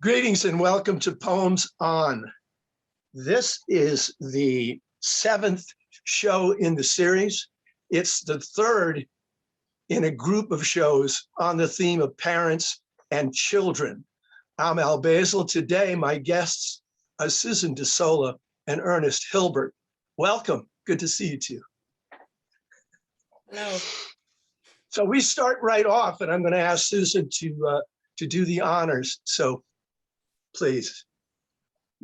Greetings and welcome to Poems On. This is the 7th show in the series. It's the 3rd in a group of shows on the theme of parents and children. I'm Al Basile. Today, my guests are Susan de Sola and Ernest Hilbert. Welcome. Good to see you two. Hello. So we start right off, and I'm going to ask Susan to do the honors. So please.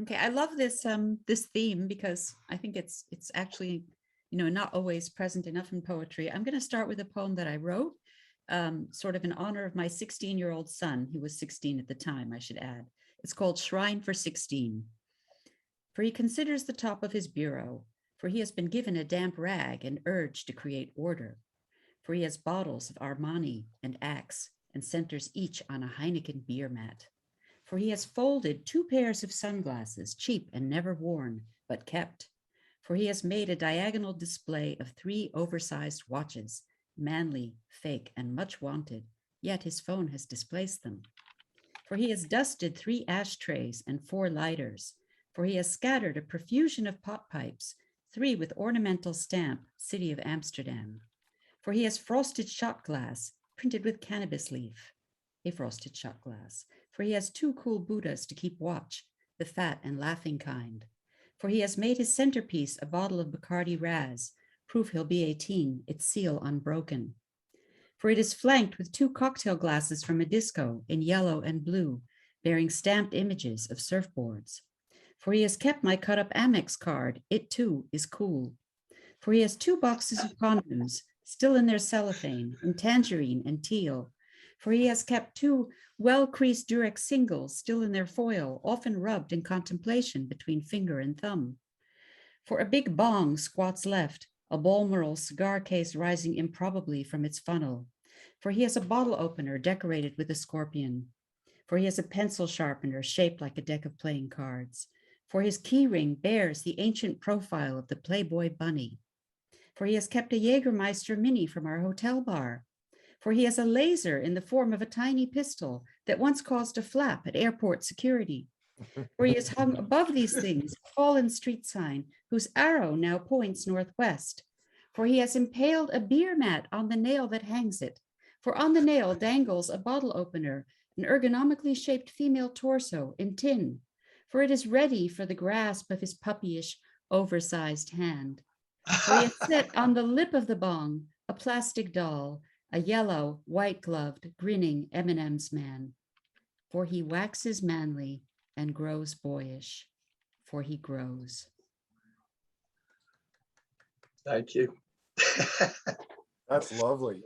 Okay, I love this this theme because I think it's actually, not always present enough in poetry. I'm going to start with a poem that I wrote, sort of in honor of my 16-year-old son. He was 16 at the time, I should add. It's called Shrine for 16. For he considers the top of his bureau, for he has been given a damp rag and urged to create order. For he has bottles of Armani and Axe and centers each on a Heineken beer mat. For he has folded 2 pairs of sunglasses, cheap and never worn, but kept. For he has made a diagonal display of 3 oversized watches, manly, fake, and much wanted, yet his phone has displaced them. For he has dusted 3 ashtrays and 4 lighters. For he has scattered a profusion of pot pipes, 3 with ornamental stamp, City of Amsterdam. For he has frosted shot glass, printed with cannabis leaf, a frosted shot glass. For he has 2 cool Buddhas to keep watch, the fat and laughing kind. For he has made his centerpiece a bottle of Bacardi Raz, proof he'll be 18, its seal unbroken. For it is flanked with 2 cocktail glasses from a disco in yellow and blue, bearing stamped images of surfboards. For he has kept my cut-up Amex card, it too is cool. For he has 2 boxes of condoms, still in their cellophane, in tangerine and teal. For he has kept 2 well-creased Durex singles still in their foil, often rubbed in contemplation between finger and thumb. For a big bong squats left, a Balmoral cigar case rising improbably from its funnel. For he has a bottle opener decorated with a scorpion. For he has a pencil sharpener shaped like a deck of playing cards. For his key ring bears the ancient profile of the Playboy bunny. For he has kept a Jägermeister mini from our hotel bar. For he has a laser in the form of a tiny pistol that once caused a flap at airport security. For he has hung above these things a fallen street sign whose arrow now points northwest. For he has impaled a beer mat on the nail that hangs it. For on the nail dangles a bottle opener, an ergonomically shaped female torso in tin. For it is ready for the grasp of his puppyish, oversized hand. For he has set on the lip of the bong a plastic doll, a yellow, white-gloved, grinning M&M's man. For he waxes manly and grows boyish, for he grows. Thank you. That's lovely.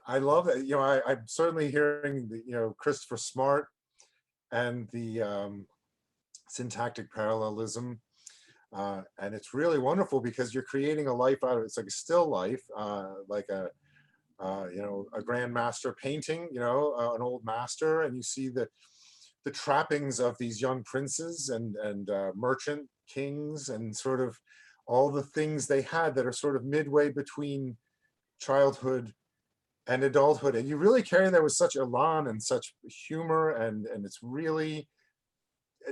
I love it. I'm certainly hearing the, Christopher Smart and the syntactic parallelism. And it's really wonderful because you're creating a life out of it. It's like a still life, like a grandmaster painting, an old master, and you see the trappings of these young princes and merchant kings and sort of all the things they had that are sort of midway between childhood and adulthood. And you really carry that with such elan and such humor, and it's really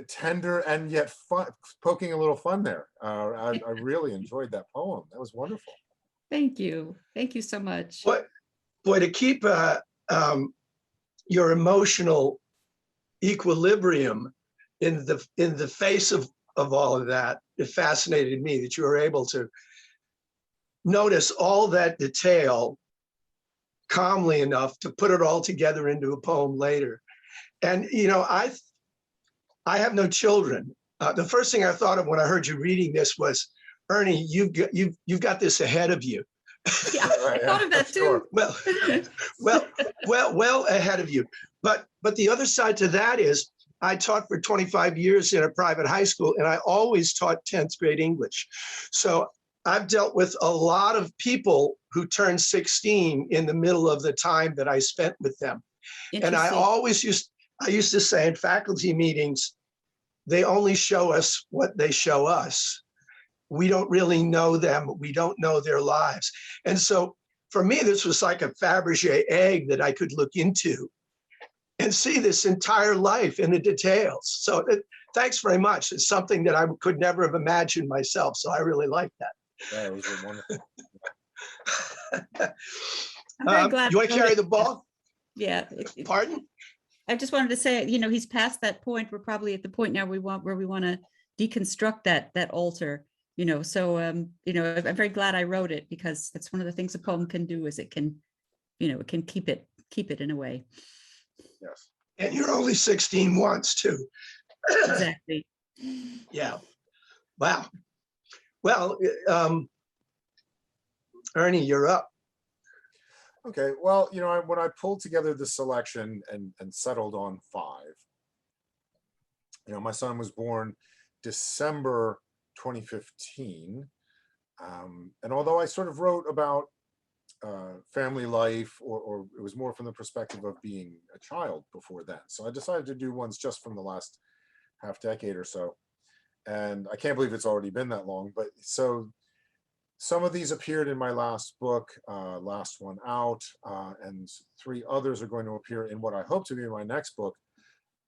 tender and yet fun, poking a little fun there. I really enjoyed that poem. That was wonderful. Thank you. Thank you so much. Boy, to keep your emotional equilibrium in the face of all of that, it fascinated me that you were able to notice all that detail calmly enough to put it all together into a poem later. And I have no children. The first thing I thought of when I heard you reading this was, Ernie, you've got this ahead of you. Yeah, I thought of that too. Well ahead of you. But the other side to that is, I taught for 25 years in a private high school, and I always taught 10th grade English. So I've dealt with a lot of people who turned 16 in the middle of the time that I spent with them. And I used to say in faculty meetings, they only show us what they show us. We don't really know them. We don't know their lives. And so for me, this was like a Fabergé egg that I could look into and see this entire life in the details. So thanks very much. It's something that I could never have imagined myself. So I really like that. Yeah, it was wonderful. I'm very glad. You want to carry the ball? Yeah. Pardon? I just wanted to say, you know, he's past that point. We're probably at the point now where we want to deconstruct that altar, you know. So you know, I'm very glad I wrote it, because that's one of the things a poem can do, is it can, you know, it can keep it in a way. Yes. And you're only 16 once too. Exactly. Yeah. Wow. Well, Ernie, you're up. Okay, well, you know, when I pulled together the selection and settled on 5, you know, my son was born December 2015. And although I sort of wrote about family life, or it was more from the perspective of being a child before then. So I decided to do ones just from the last half decade or so. And I can't believe it's already been that long, but so some of these appeared in my last book, Last One Out, and 3 others are going to appear in what I hope to be my next book,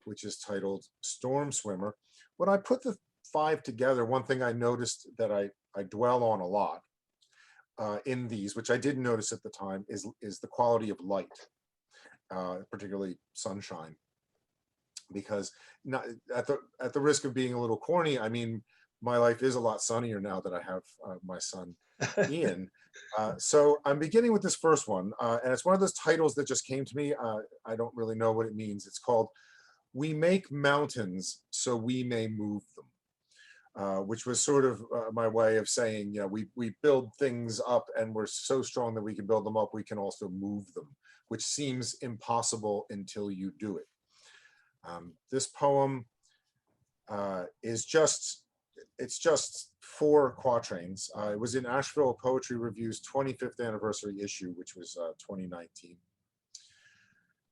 which is titled Storm Swimmer. When I put the 5 together, one thing I noticed that I dwell on a lot in these, which I didn't notice at the time, is the quality of light, particularly sunshine. Because not, at the risk of being a little corny, I mean, my life is a lot sunnier now that I have my son Ian. So I'm beginning with this first one, and it's one of those titles that just came to me. I don't really know what it means. It's called "We Make Mountains So We May Move Them," which was sort of my way of saying, you know, we build things up, and we're so strong that we can build them up. We can also move them, which seems impossible until you do it. This poem is just 4 quatrains. It was in Asheville Poetry Review's 25th anniversary issue, which was 2019.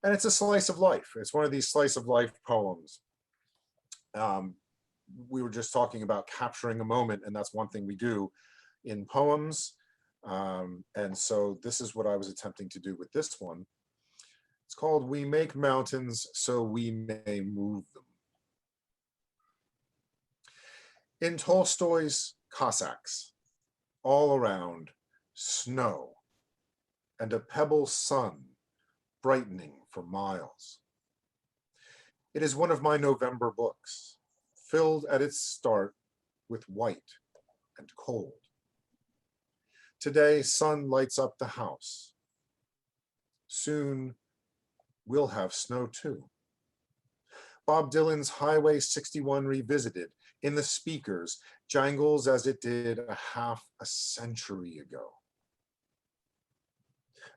And it's a slice of life. It's one of these slice of life poems. We were just talking about capturing a moment, and that's one thing we do in poems. And so this is what I was attempting to do with this one. It's called "We Make Mountains So We May Move Them." In Tolstoy's Cossacks, all around, snow and a pebble sun brightening for miles. It is one of my November books, filled at its start with white and cold. Today, sun lights up the house. Soon, we'll have snow too. Bob Dylan's Highway 61 Revisited in the speakers jangles as it did a half a century ago.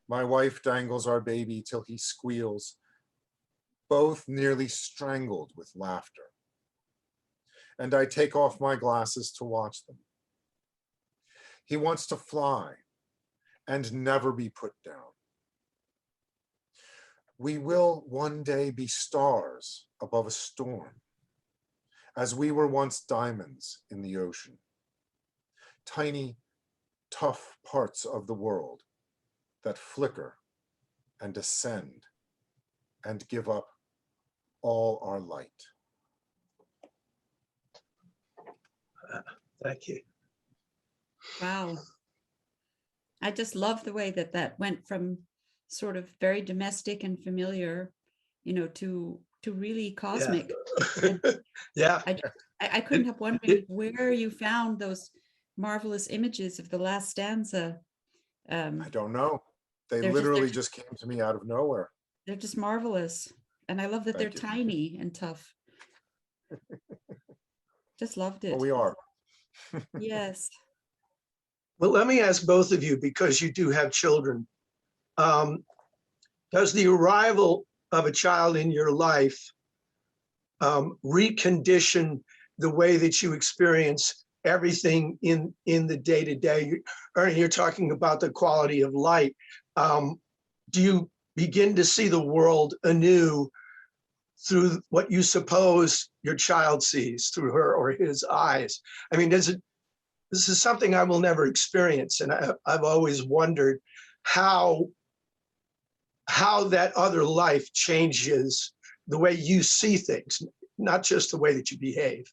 My wife dangles our baby till he squeals, both nearly strangled with laughter. And I take off my glasses to watch them. He wants to fly and never be put down. We will one day be stars above a storm, as we were once diamonds in the ocean. Tiny, tough parts of the world that flicker and ascend and give up all our light. Thank you. Wow. I just love the way that went from sort of very domestic and familiar, you know, to really cosmic. Yeah. I couldn't help wondering where you found those marvelous images of the last stanza. I don't know. They they're literally just came to me out of nowhere. They're just marvelous. And I love that they're tiny and tough. Just loved it. Well, we are. Yes. Well, let me ask both of you, because you do have children. Does the arrival of a child in your life recondition the way that you experience everything in the day-to-day? Ernie, you're talking about the quality of light. Do you begin to see the world anew through what you suppose your child sees through her or his eyes? I mean, this is something I will never experience, and I've always wondered how that other life changes the way you see things, not just the way that you behave.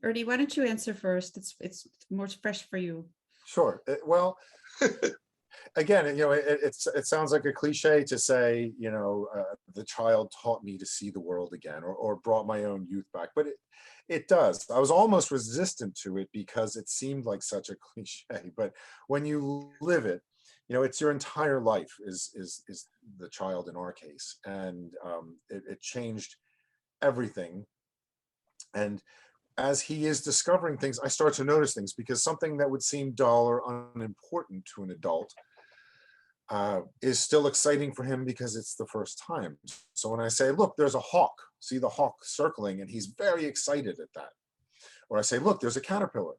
Ernie, why don't you answer first? It's more fresh for you. Sure. Well, again, it sounds like a cliche to say, the child taught me to see the world again, or brought my own youth back, but it does. I was almost resistant to it because it seemed like such a cliche, but when you live it, it's your entire life is the child in our case, and it changed everything. And as he is discovering things, I start to notice things, because something that would seem dull or unimportant to an adult is still exciting for him because it's the first time. So when I say, look, there's a hawk, see the hawk circling, and he's very excited at that. Or I say, look, there's a caterpillar.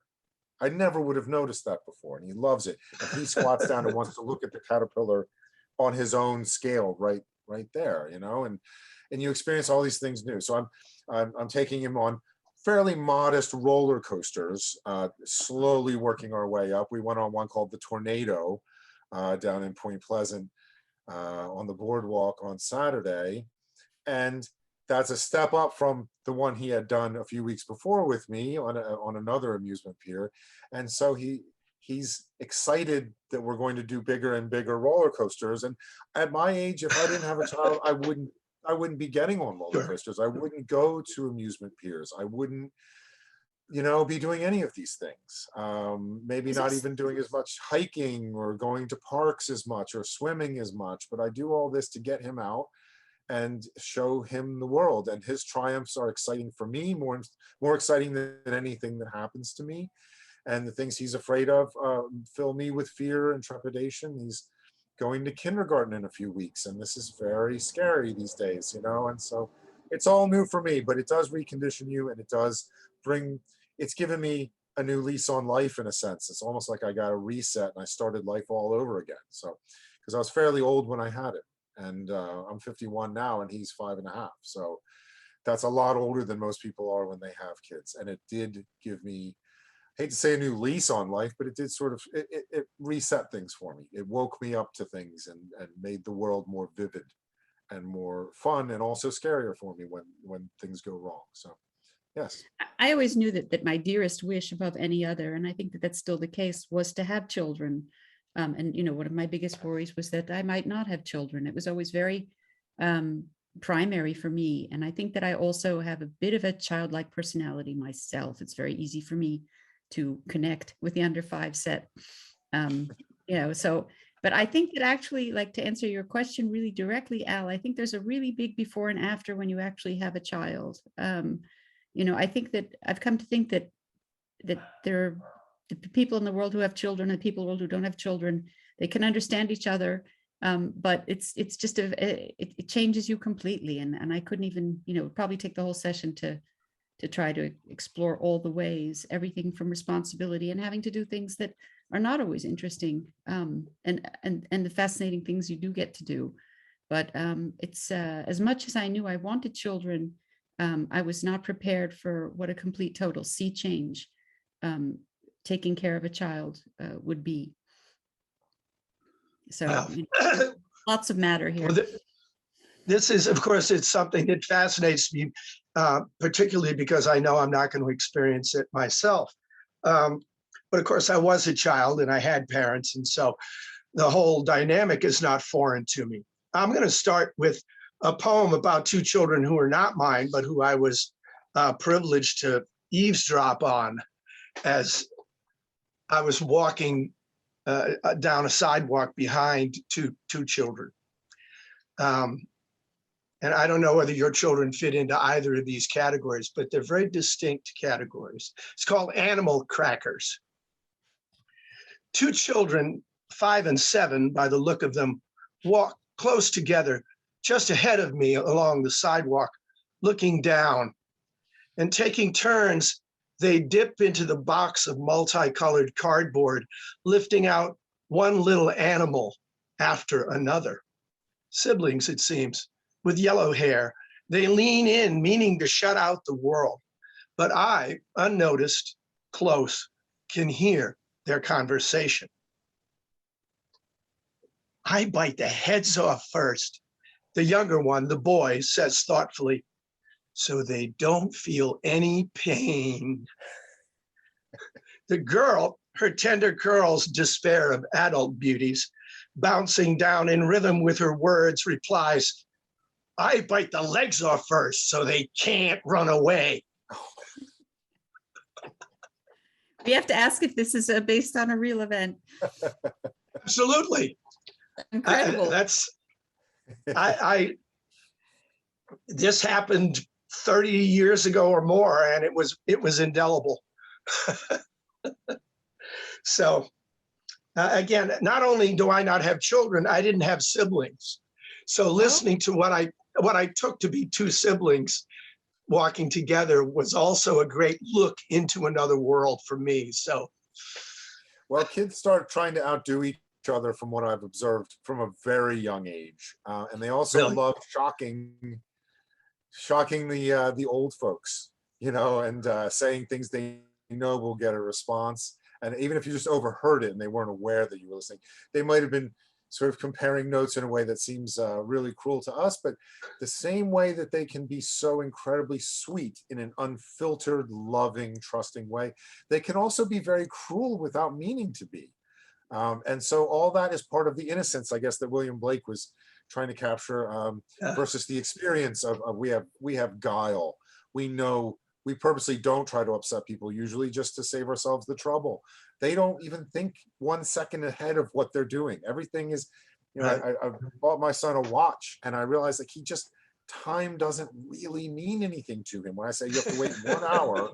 I never would have noticed that before, and he loves it. And he squats down and wants to look at the caterpillar on his own scale, right there, and you experience all these things new. So I'm taking him on fairly modest roller coasters, slowly working our way up. We went on one called the Tornado down in Point Pleasant on the boardwalk on Saturday. And that's a step up from the one he had done a few weeks before with me on another amusement pier. And so he's excited that we're going to do bigger and bigger roller coasters. And at my age, if I didn't have a child, I wouldn't be getting on roller coasters. I wouldn't go to amusement piers. I wouldn't, be doing any of these things. Maybe not even doing as much hiking or going to parks as much or swimming as much, but I do all this to get him out and show him the world. And his triumphs are exciting for me, more exciting than anything that happens to me. And the things he's afraid of fill me with fear and trepidation. He's going to kindergarten in a few weeks, and this is very scary these days, and so it's all new for me, but it does recondition you, and it's given me a new lease on life in a sense. It's almost like I got a reset and I started life all over again. So, because I was fairly old when I had it, and I'm 51 now, and he's 5.5. So that's a lot older than most people are when they have kids. And it did give me, I hate to say a new lease on life, but it did sort of, it reset things for me. It woke me up to things and made the world more vivid and more fun, and also scarier for me when things go wrong. So, yes. I always knew that my dearest wish above any other, and I think that that's still the case, was to have children. And one of my biggest worries was that I might not have children. It was always very primary for me. And I think that I also have a bit of a childlike personality myself. It's very easy for me to connect with the under 5 set. But I think that actually, like, to answer your question really directly, Al, I think there's a really big before and after when you actually have a child. I think that I've come to think that there are the people in the world who have children and people in the world who don't have children, they can understand each other. But it's just it changes you completely. And I couldn't even, probably take the whole session to try to explore all the ways, everything from responsibility and having to do things that are not always interesting, and the fascinating things you do get to do. But it's as much as I knew I wanted children, I was not prepared for what a complete total sea change taking care of a child would be. So lots of matter here. Well, this is, of course, it's something that fascinates me, particularly because I know I'm not going to experience it myself. But of course, I was a child and I had parents. And so the whole dynamic is not foreign to me. I'm going to start with a poem about 2 children who are not mine, but who I was privileged to eavesdrop on as I was walking down a sidewalk behind two children. And I don't know whether your children fit into either of these categories, but they're very distinct categories. It's called animal crackers. 2 children, 5 and 7, by the look of them, walk close together just ahead of me along the sidewalk, looking down. And taking turns, they dip into the box of multicolored cardboard, lifting out one little animal after another. Siblings, it seems, with yellow hair. They lean in, meaning to shut out the world. But I, unnoticed, close, can hear their conversation. I bite the heads off first, The younger one, the boy, says thoughtfully, so they don't feel any pain. The girl, her tender curls despair of adult beauties, bouncing down in rhythm with her words, replies, I bite the legs off first so they can't run away. We have to ask if this is based on a real event. Absolutely. Incredible. This happened 30 years ago or more, and it was indelible. So again, not only do I not have children, I didn't have siblings. So listening to what I took to be two siblings walking together was also a great look into another world for me. So, well, kids start trying to outdo each other from what I've observed from a very young age, and they also Really? love shocking the old folks, and saying things they know will get a response. And even if you just overheard it and they weren't aware that you were listening, they might have been sort of comparing notes in a way that seems really cruel to us, but the same way that they can be so incredibly sweet in an unfiltered, loving, trusting way, they can also be very cruel without meaning to be. And so all that is part of the innocence, I guess, that William Blake was trying to capture, versus the experience of we have guile. We know we purposely don't try to upset people, usually just to save ourselves the trouble. They don't even think 1 second ahead of what they're doing. Everything is, Right. I bought my son a watch, and I realized like time doesn't really mean anything to him. When I say you have to wait 1 hour,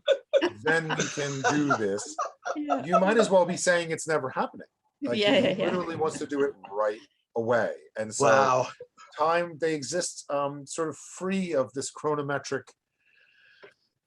then we can do this, Yeah. you might as well be saying it's never happening. Like Yeah, he yeah. literally wants to do it right away. And so Wow. time, they exist sort of free of this chronometric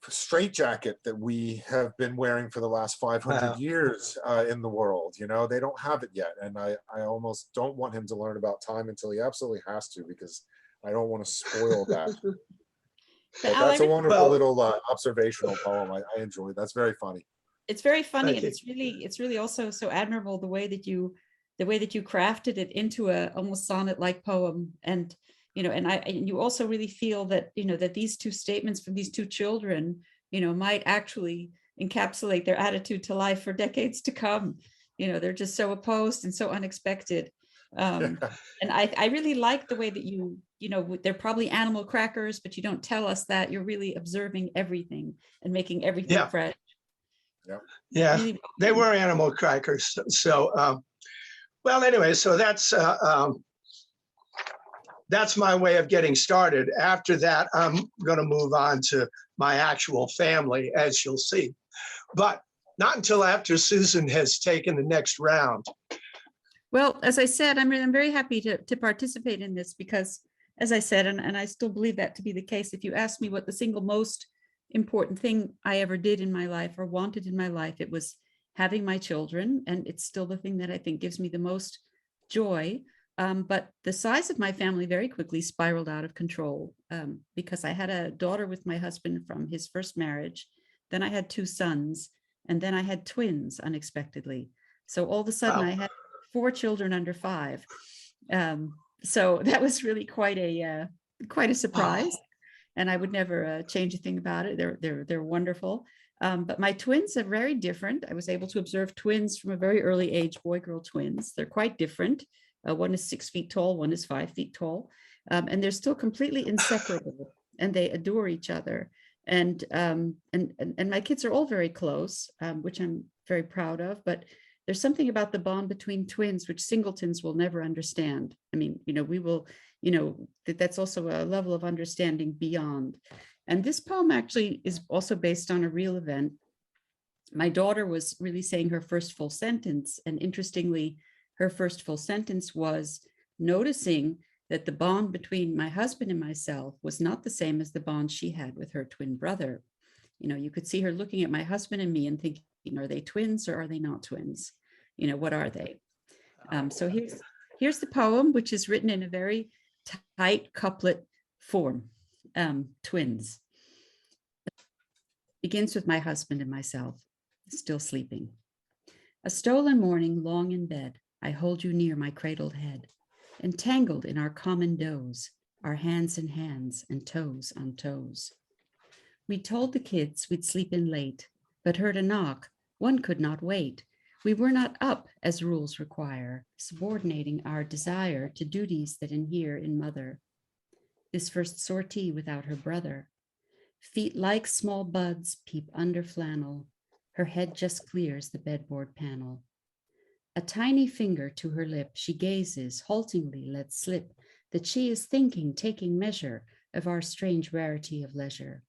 straitjacket that we have been wearing for the last 500 Wow. years in the world. They don't have it yet. And I almost don't want him to learn about time until he absolutely has to, because I don't want to spoil that. But Al, that's a wonderful Well- little observational poem. I enjoy. That's very funny. it's very funny, Thank and it's really also so admirable the way that you crafted it into a almost sonnet-like poem. And and you also really feel that that these two statements from these two children might actually encapsulate their attitude to life for decades to come. They're just so opposed and so unexpected. And I really like the way that they're probably animal crackers, but you don't tell us that. You're really observing everything and making everything Yeah. fresh. Yeah, Really, they were animal crackers. So, well, anyway, so that's my way of getting started. After that, I'm going to move on to my actual family, as you'll see, but not until after Susan has taken the next round. well, as I said, I'm very happy to participate in this because, as I said, and I still believe that to be the case, if you ask me what the single most important thing I ever did in my life or wanted in my life, it was having my children. And it's still the thing that I think gives me the most joy. But the size of my family very quickly spiraled out of control because I had a daughter with my husband from his first marriage. Then I had 2 sons, and then I had twins unexpectedly. So all of a sudden Wow. I had 4 children under 5. So that was really quite a surprise. And I would never change a thing about it. They're wonderful. But my twins are very different. I was able to observe twins from a very early age, boy-girl twins. They're quite different. One is 6 feet tall, one is 5 feet tall. And they're still completely inseparable, and they adore each other. And my kids are all very close, which I'm very proud of. But there's something about the bond between twins which singletons will never understand. I mean, we will, that's also a level of understanding beyond. And this poem actually is also based on a real event. My daughter was really saying her first full sentence. And interestingly, her first full sentence was noticing that the bond between my husband and myself was not the same as the bond she had with her twin brother. You could see her looking at my husband and me and thinking, are they twins or are they not twins? What are they? So here's the poem, which is written in a very tight couplet form. Twins. Begins with my husband and myself, still sleeping. A stolen morning, long in bed, I hold you near my cradled head, entangled in our common doze, our hands in hands and toes on toes. We told the kids we'd sleep in late, but heard a knock. One could not wait. We were not up as rules require, subordinating our desire to duties that inhere in mother. This first sortie without her brother. Feet like small buds peep under flannel. Her head just clears the bedboard panel. A tiny finger to her lip, she gazes, haltingly let slip, that she is thinking, taking measure of our strange rarity of leisure,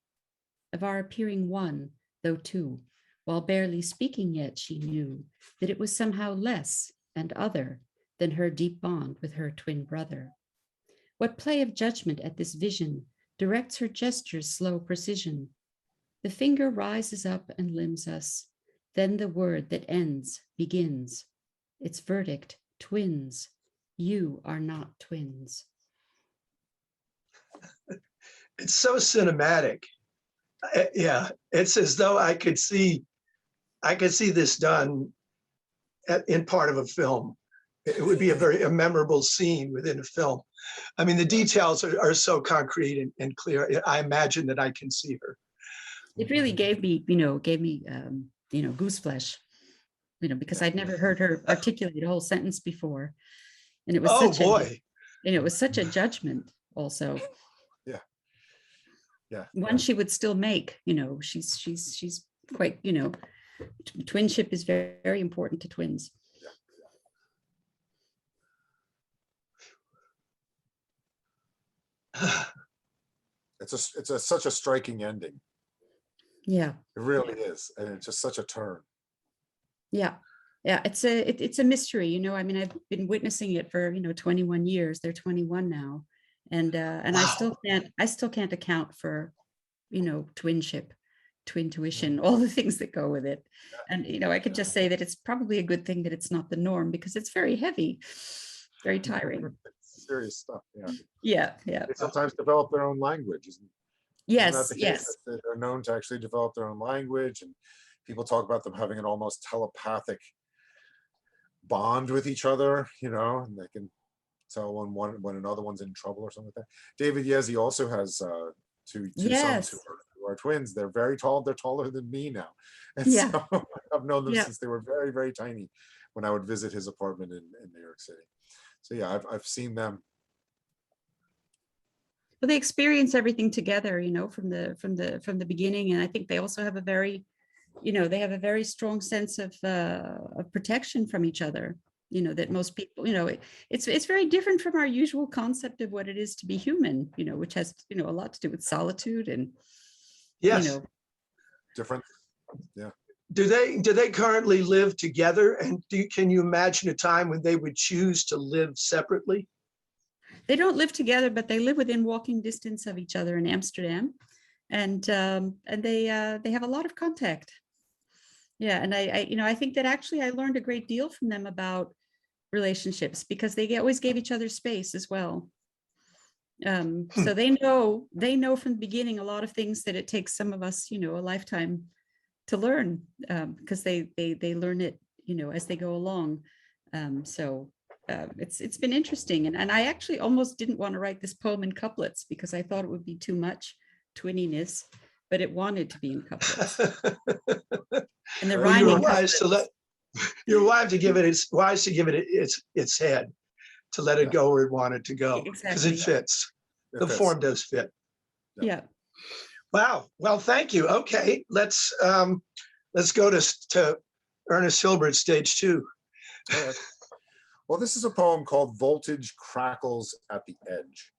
of our appearing one, though two, while barely speaking yet she knew that it was somehow less and other than her deep bond with her twin brother. What play of judgment at this vision directs her gesture's slow precision? The finger rises up and limbs us, then the word that ends begins. Its verdict, twins. You are not twins. It's so cinematic. Yeah, it's as though I could see this done in part of a film. It would be a memorable scene within a film. I mean, the details are so concrete and clear. I imagine that I can see her. It really gave me goose flesh, because I'd never heard her articulate a whole sentence before. And it was such a judgment also. Yeah. Yeah. One she would still make, she's quite, twinship is very, very important to twins. It's such a striking ending. Yeah, it really is, and it's just such a turn. Yeah, it's a mystery. I mean, I've been witnessing it for 21 years. They're 21 now, and Wow. I still can't account for twinship, twin tuition, all the things that go with it. And I could just say that it's probably a good thing that it's not the norm, because it's very heavy, very tiring. Serious stuff. Yeah. They sometimes develop their own language. Isn't that the case? Yes. They're known to actually develop their own language, and people talk about them having an almost telepathic bond with each other, and they can tell when another one's in trouble or something like that. David Yezi also has two sons who are twins. They're very tall. They're taller than me now, and so I've known them since they were very, very tiny, when I would visit his apartment in New York City. So yeah, I've seen them. Well, they experience everything together, from the beginning, and I think they also have a very, they have a very strong sense of protection from each other. That most people, it's very different from our usual concept of what it is to be human. Which has a lot to do with solitude and different. Yeah. Do they currently live together? And can you imagine a time when they would choose to live separately? They don't live together, but they live within walking distance of each other in Amsterdam, and they have a lot of contact. Yeah, and I think that actually I learned a great deal from them about relationships, because they always gave each other space as well. So they know from the beginning a lot of things that it takes some of us, a lifetime to learn, because they learn it, as they go along. It's been interesting, and I actually almost didn't want to write this poem in couplets, because I thought it would be too much twinniness, but it wanted to be in couplets. And the rhyming. You're wise to give it its head, to let it go where it wanted to go, because it fits. The form does fit. Yeah. Wow. Well, thank you. Okay, let's go to Ernest Hilbert, stage 2. Well, this is a poem called Voltage Crackles at the Edge,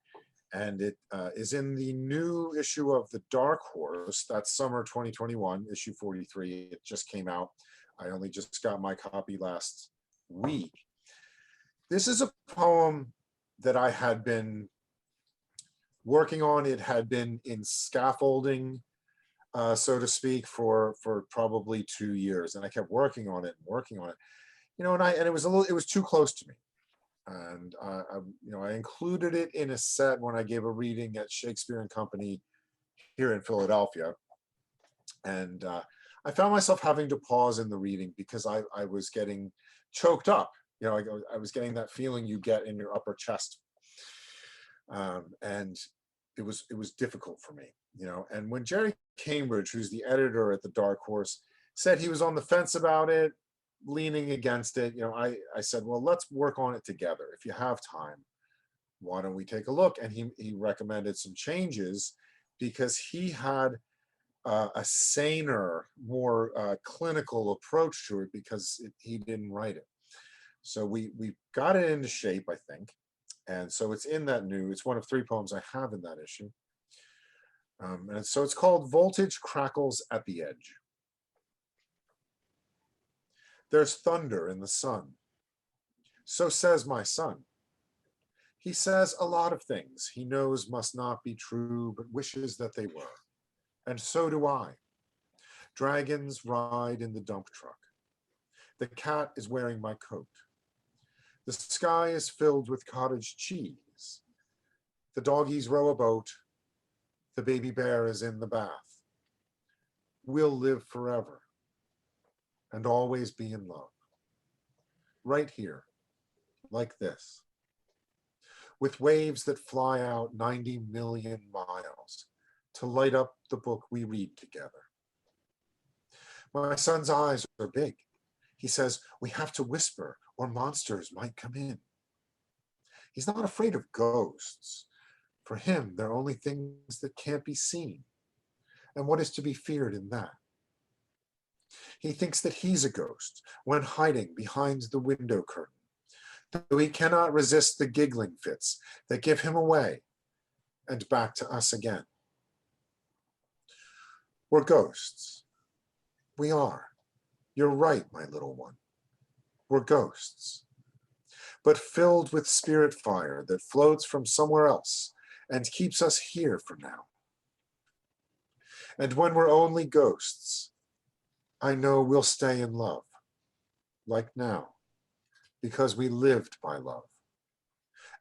and it is in the new issue of The Dark Horse. That's summer 2021, issue 43. It just came out. I only just got my copy last week. This is a poem that I had been working on. It had been in scaffolding, so to speak, for probably 2 years, and I kept working on it, and it was too close to me, and I included it in a set when I gave a reading at Shakespeare and Company here in Philadelphia, and I found myself having to pause in the reading because I was getting choked up. I was getting that feeling you get in your upper chest And it was difficult for me, and when Jerry Cambridge, who's the editor at the Dark Horse, said he was on the fence about it, leaning against it, I said, well, let's work on it together. If you have time, why don't we take a look? And he recommended some changes because he had a saner, more clinical approach to it because he didn't write it. So we got it into shape, I think. And so it's in that it's one of 3 poems I have in that issue. And so it's called Voltage Crackles at the Edge. There's thunder in the sun. So says my son. He says a lot of things he knows must not be true, but wishes that they were. And so do I. Dragons ride in the dump truck. The cat is wearing my coat. The sky is filled with cottage cheese. The doggies row a boat. The baby bear is in the bath. We'll live forever and always be in love. Right here, like this, with waves that fly out 90 million miles to light up the book we read together. My son's eyes are big. He says, we have to whisper or monsters might come in. He's not afraid of ghosts. For him, they're only things that can't be seen. And what is to be feared in that? He thinks that he's a ghost when hiding behind the window curtain, though he cannot resist the giggling fits that give him away and back to us again. We're ghosts. We are. You're right, my little one. We're ghosts, but filled with spirit fire that floats from somewhere else and keeps us here for now. And when we're only ghosts, I know we'll stay in love, like now, because we lived by love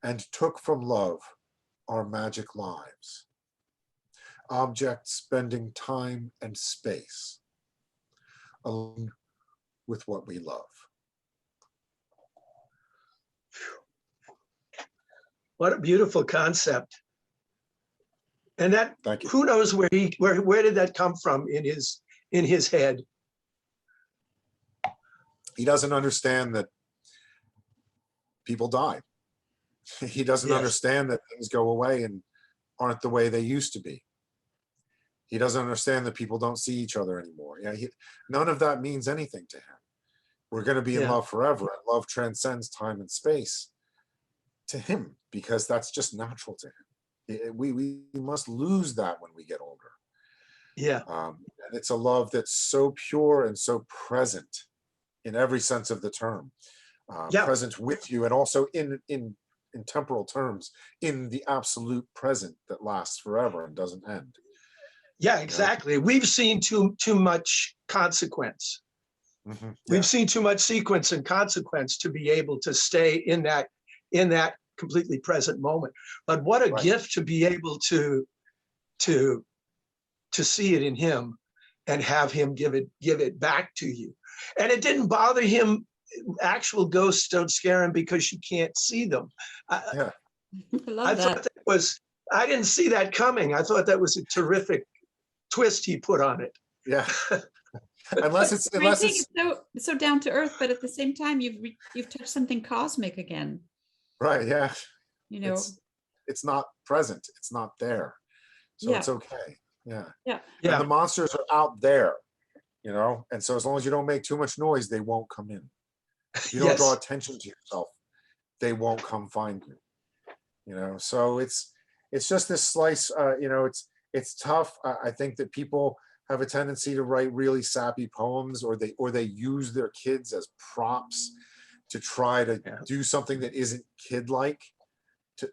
and took from love our magic lives, objects bending time and space, alone with what we love. What a beautiful concept. And that, Thank you. who knows where did that come from in his head? He doesn't understand that people die. He doesn't Yes. understand that things go away and aren't the way they used to be. He doesn't understand that people don't see each other anymore. None of that means anything to him. We're going to be in love forever, and love transcends time and space to him because that's just natural to him. We must lose that when we get older. Yeah. And it's a love that's so pure and so present in every sense of the term. Present with you, and also in temporal terms, in the absolute present that lasts forever and doesn't end. Yeah, exactly. We've seen too much consequence. Mm-hmm. We've seen too much sequence and consequence to be able to stay in that completely present moment. But what a gift to be able to see it in him and have him give it back to you. And it didn't bother him. Actual ghosts don't scare him because you can't see them. I love I that. thought that was, I didn't see that coming. I thought that was a terrific twist he put on it. Yeah. unless it's so down to earth, but at the same time, you've touched something cosmic again. Right. Yeah. It's not present. It's not there. So it's okay. Yeah. Yeah. And the monsters are out there, and so as long as you don't make too much noise, they won't come in. If you don't draw attention to yourself, they won't come find you. So it's just this slice. It's tough. I think that people have a tendency to write really sappy poems, or they use their kids as props to try to do something that isn't kid-like,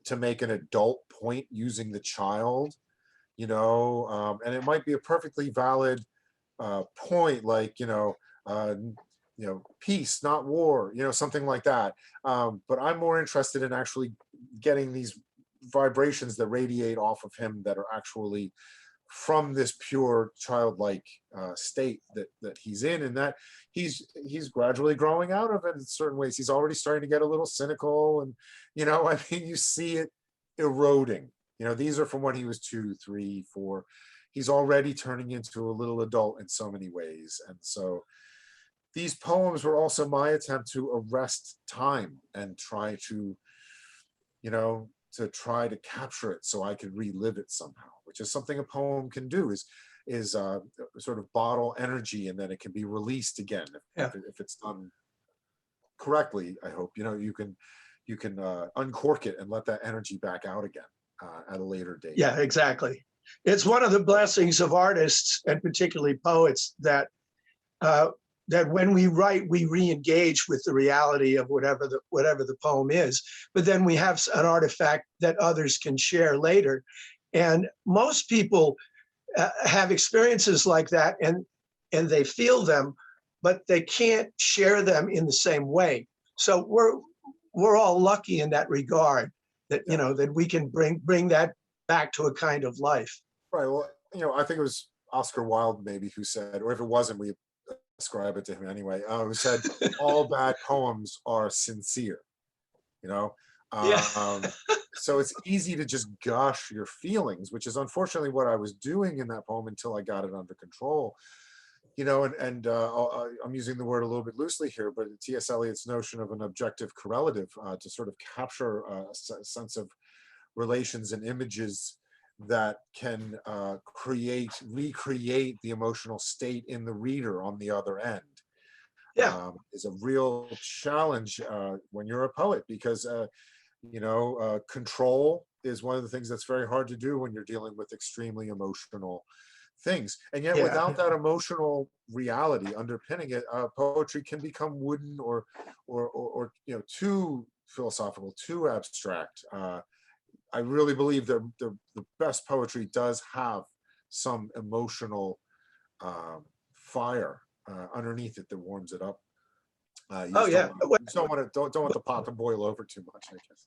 to make an adult point using the child, and it might be a perfectly valid point, like peace, not war, something like that. But I'm more interested in actually getting these vibrations that radiate off of him that are actually from this pure childlike state that he's in, and that he's gradually growing out of it in certain ways. He's already starting to get a little cynical, and you see it eroding. You know, these are from when he was 2, 3, 4. He's already turning into a little adult in so many ways. And so these poems were also my attempt to arrest time and try to, you know, to try to capture it so I could relive it somehow, which is something a poem can do, is sort of bottle energy, and then it can be released again if it's done correctly. I hope, you know, you can uncork it and let that energy back out again at a later date. Yeah, exactly. It's one of the blessings of artists, and particularly poets, that that when we write, we re-engage with the reality of whatever the poem is, but then we have an artifact that others can share later. And most people have experiences like that, and they feel them, but they can't share them in the same way. So we're all lucky in that regard, that you know, that we can bring that back to a kind of life. Right. Well, you know, I think it was Oscar Wilde maybe who said, or if it wasn't, we ascribe it to him anyway, who said, all bad poems are sincere, you know? So it's easy to just gush your feelings, which is unfortunately what I was doing in that poem until I got it under control. You know, and I'm using the word a little bit loosely here, but T.S. Eliot's notion of an objective correlative to sort of capture a sense of relations and images that can recreate the emotional state in the reader on the other end. Is a real challenge when you're a poet, because you know, control is one of the things that's very hard to do when you're dealing with extremely emotional things. And yet without that emotional reality underpinning it, poetry can become wooden or you know, too philosophical, too abstract. I really believe that the best poetry does have some emotional fire underneath it that warms it up. Don't want the pot to boil over too much, I guess.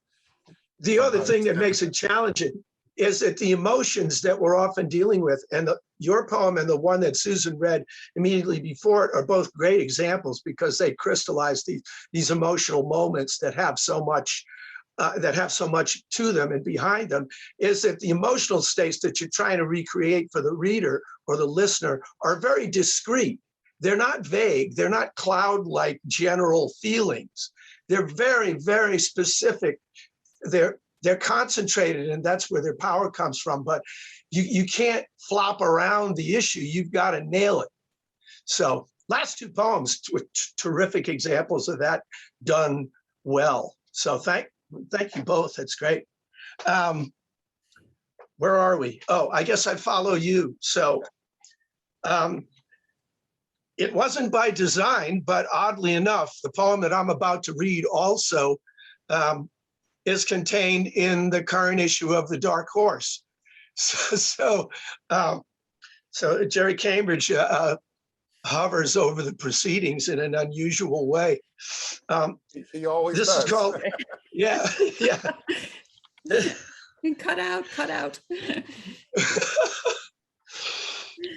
The other thing that makes it challenging is that the emotions that we're often dealing with, and your poem and the one that Susan read immediately before it, are both great examples, because they crystallize these emotional moments that have so much to them and behind them. Is that the emotional states that you're trying to recreate for the reader or the listener are very discrete. They're not vague. They're not cloud-like general feelings. They're very, very specific. They're concentrated, and that's where their power comes from. But you can't flop around the issue. You've got to nail it. So last two poems were terrific examples of that done well. So thank you both. That's great. Where are we? Oh, I guess I follow you. So it wasn't by design, but oddly enough, the poem that I'm about to read also is contained in the current issue of The Dark Horse. So Jerry Cambridge hovers over the proceedings in an unusual way. He always this does. Is called, yeah. Cut out.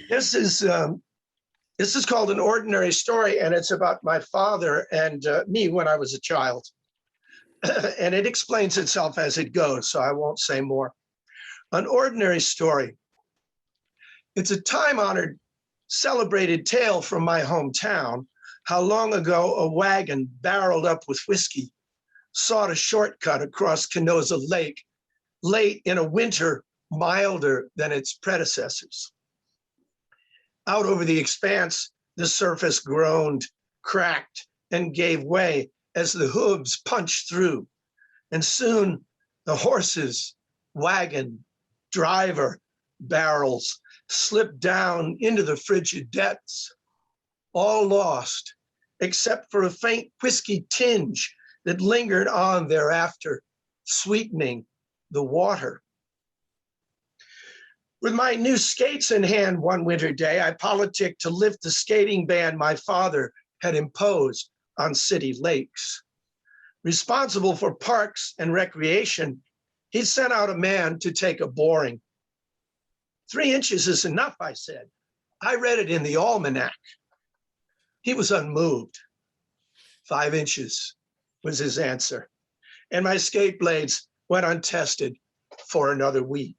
This is called An Ordinary Story, and it's about my father and me when I was a child. And it explains itself as it goes, so I won't say more. An Ordinary Story. It's a time-honored, celebrated tale from my hometown, how long ago a wagon barreled up with whiskey sought a shortcut across Canosa Lake, late in a winter milder than its predecessors. Out over the expanse, the surface groaned, cracked, and gave way as the hooves punched through. And soon the horses, wagon, driver, barrels slipped down into the frigid depths, all lost, except for a faint whiskey tinge that lingered on thereafter, sweetening the water. With my new skates in hand one winter day, I politicked to lift the skating ban my father had imposed on city lakes. Responsible for parks and recreation, he sent out a man to take a boring. 3 inches is enough, I said. I read it in the almanac. He was unmoved. 5 inches was his answer. And my skate blades went untested for another week.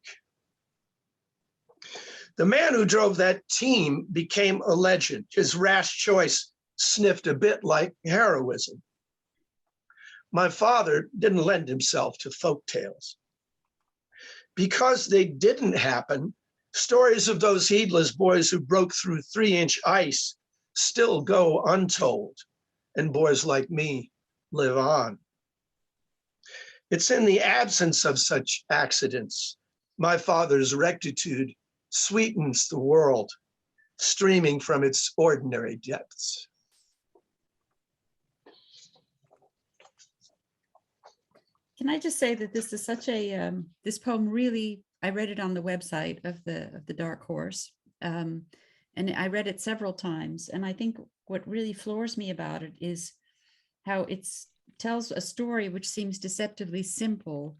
The man who drove that team became a legend. His rash choice sniffed a bit like heroism. My father didn't lend himself to folk tales. Because they didn't happen, stories of those heedless boys who broke through 3-inch ice still go untold, and boys like me live on. It's in the absence of such accidents my father's rectitude sweetens the world, streaming from its ordinary depths. Can I just say that this is such a, this poem really, I read it on the website of the Dark Horse, and I read it several times. And I think what really floors me about it is how it tells a story which seems deceptively simple,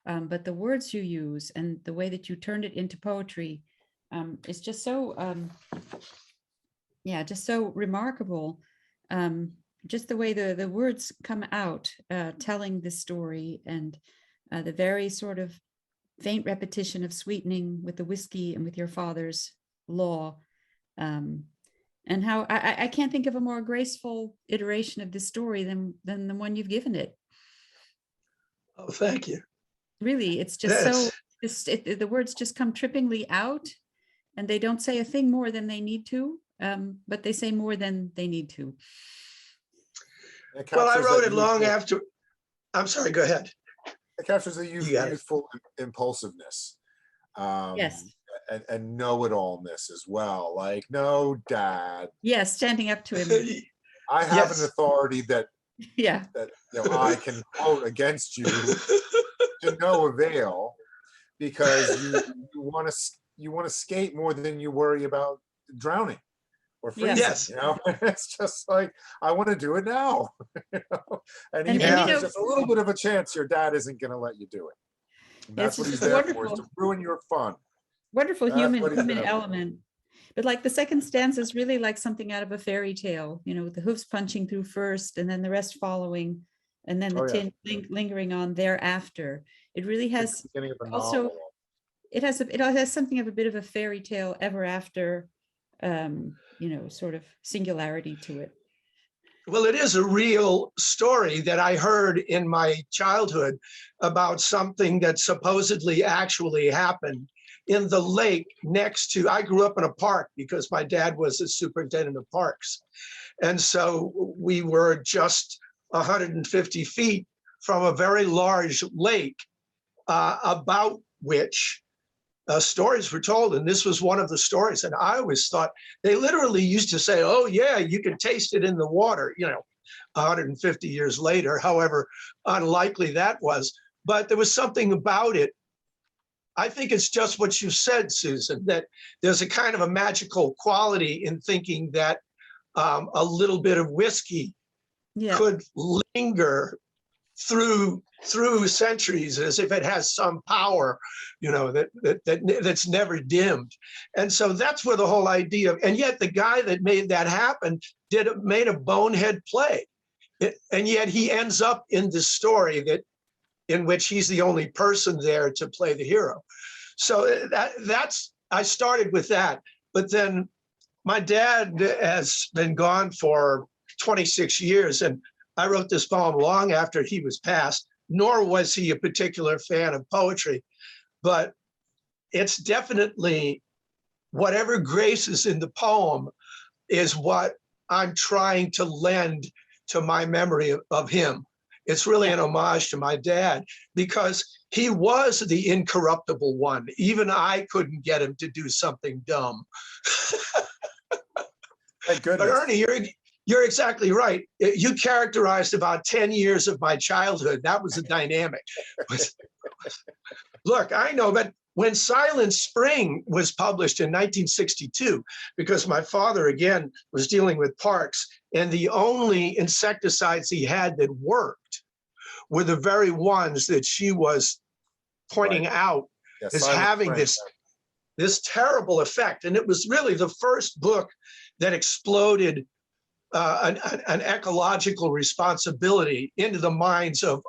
but the words you use and the way that you turned it into poetry is just so, just so remarkable. Just the way the words come out, telling this story, and the very sort of faint repetition of sweetening with the whiskey and with your father's law, and how I can't think of a more graceful iteration of this story than the one you've given it. Oh, thank you. Really, it's just the words just come trippingly out, and they don't say a thing more than they need to, but they say more than they need to. Well, I wrote it long after. I'm sorry, go ahead. It captures the youthful impulsiveness. Yes. And know-it-allness as well. Like, no, Dad. Yes, standing up to him. I have an authority that I can quote against you to no avail, because you want to skate more than you worry about drowning or freezing. Yes. You know, it's just like, I want to do it now. You know? And even if there's just a little bit of a chance, your dad isn't going to let you do it. And that's what he's there for, is to ruin your fun. Wonderful human element. But like the second stanza is really like something out of a fairy tale, you know, with the hoofs punching through first and then the rest following, and then the tin lingering on thereafter. It really has also, it has something of a bit of a fairy tale ever after, you know, sort of singularity to it. Well, it is a real story that I heard in my childhood about something that supposedly actually happened in the lake next to, I grew up in a park because my dad was a superintendent of parks. And so we were just 150 feet from a very large lake about which stories were told. And this was one of the stories. And I always thought, they literally used to say, oh yeah, you can taste it in the water, you know, 150 years later, however unlikely that was. But there was something about it. I think it's just what you said, Susan, that there's a kind of a magical quality in thinking that a little bit of whiskey could linger through centuries as if it has some power, you know, that's never dimmed. And so that's where the whole idea of, and yet the guy that made that happen made a bonehead play. And yet he ends up in this story in which he's the only person there to play the hero. So that's, I started with that. But then my dad has been gone for 26 years, and I wrote this poem long after he was passed, nor was he a particular fan of poetry. But it's definitely, whatever grace is in the poem is what I'm trying to lend to my memory of him. It's really an homage to my dad, because he was the incorruptible one. Even I couldn't get him to do something dumb. Thank goodness. But Ernie, you're exactly right. You characterized about 10 years of my childhood. That was a dynamic. Look, I know, but when Silent Spring was published in 1962, because my father, again, was dealing with parks, and the only insecticides he had that worked were the very ones that she was pointing out as having this terrible effect. And it was really the first book that exploded an ecological responsibility into the minds of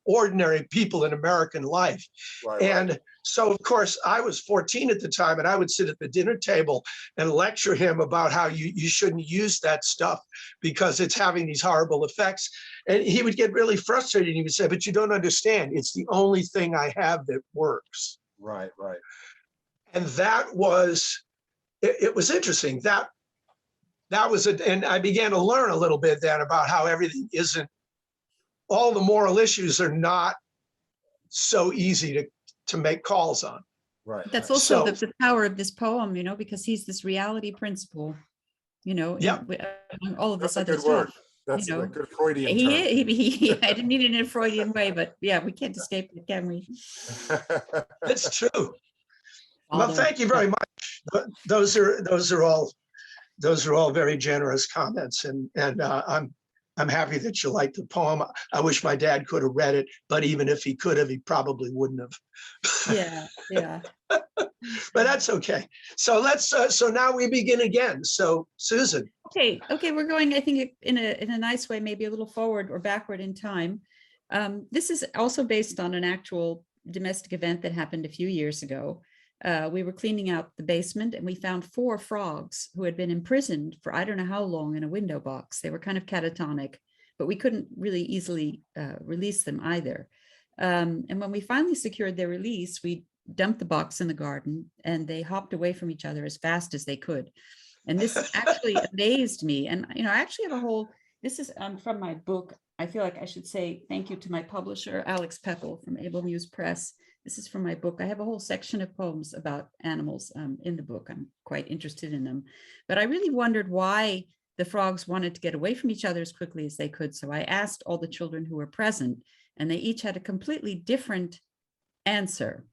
ordinary people in American life. Right, And right. so, of course, I was 14 at the time, and I would sit at the dinner table and lecture him about how you shouldn't use that stuff because it's having these horrible effects. And he would get really frustrated. He would say, but you don't understand. It's the only thing I have that works. Right, right. And that was, it was interesting. That was it. And I began to learn a little bit then about how everything isn't, all the moral issues are not so easy to make calls on. Right. That's also So, the power of this poem, you know, because he's this reality principle, you know, yeah, among all of That's this a other good word. stuff. That's You know, a good Freudian term. I didn't mean it in a Freudian way, but yeah, we can't escape it, can we? it's true. Well, Father. thank you very much. Those are all very generous comments, and I'm happy that you liked the poem. I wish my dad could have read it, but even if he could have, he probably wouldn't have. Yeah. But that's okay. So let's. So now we begin again. So Susan. Okay, we're going, I think, in a nice way, maybe a little forward or backward in time. This is also based on an actual domestic event that happened a few years ago. We were cleaning out the basement and we found 4 frogs who had been imprisoned for I don't know how long in a window box. They were kind of catatonic, but we couldn't really easily release them either. And when we finally secured their release, we dumped the box in the garden and they hopped away from each other as fast as they could. And this actually amazed me. And, you know, I actually have a whole, this is from my book. I feel like I should say thank you to my publisher, Alex Pepple from Able Muse Press. This is from my book. I have a whole section of poems about animals in the book. I'm quite interested in them. But I really wondered why the frogs wanted to get away from each other as quickly as they could. So I asked all the children who were present, and they each had a completely different answer.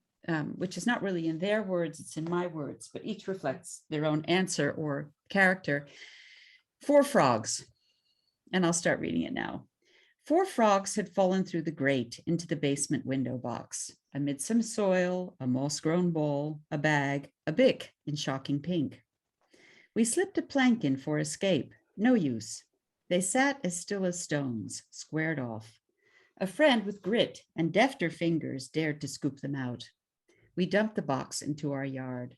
Which is not really in their words, it's in my words, but each reflects their own answer or character. 4 frogs, and I'll start reading it now. 4 frogs had fallen through the grate into the basement window box, amid some soil, a moss-grown ball, a bag, a bic in shocking pink. We slipped a plank in for escape, no use. They sat as still as stones, squared off. A friend with grit and defter fingers dared to scoop them out. We dumped the box into our yard.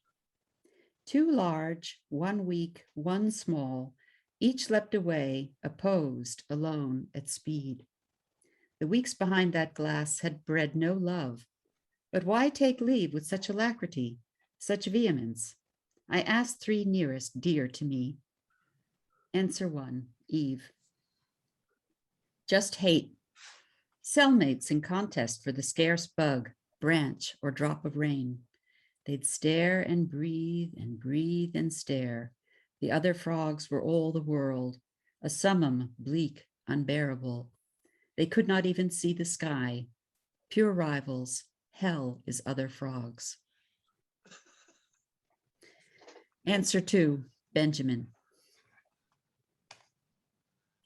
2 large, 1 weak, 1 small, each leapt away, opposed, alone, at speed. The weeks behind that glass had bred no love, but why take leave with such alacrity, such vehemence? I asked 3 nearest, dear to me. Answer 1, Eve. Just hate. Cellmates in contest for the scarce bug, branch, or drop of rain. They'd stare and breathe and stare. The other frogs were all the world, a summum bleak, unbearable. They could not even see the sky. Pure rivals, hell is other frogs. Answer 2, Benjamin.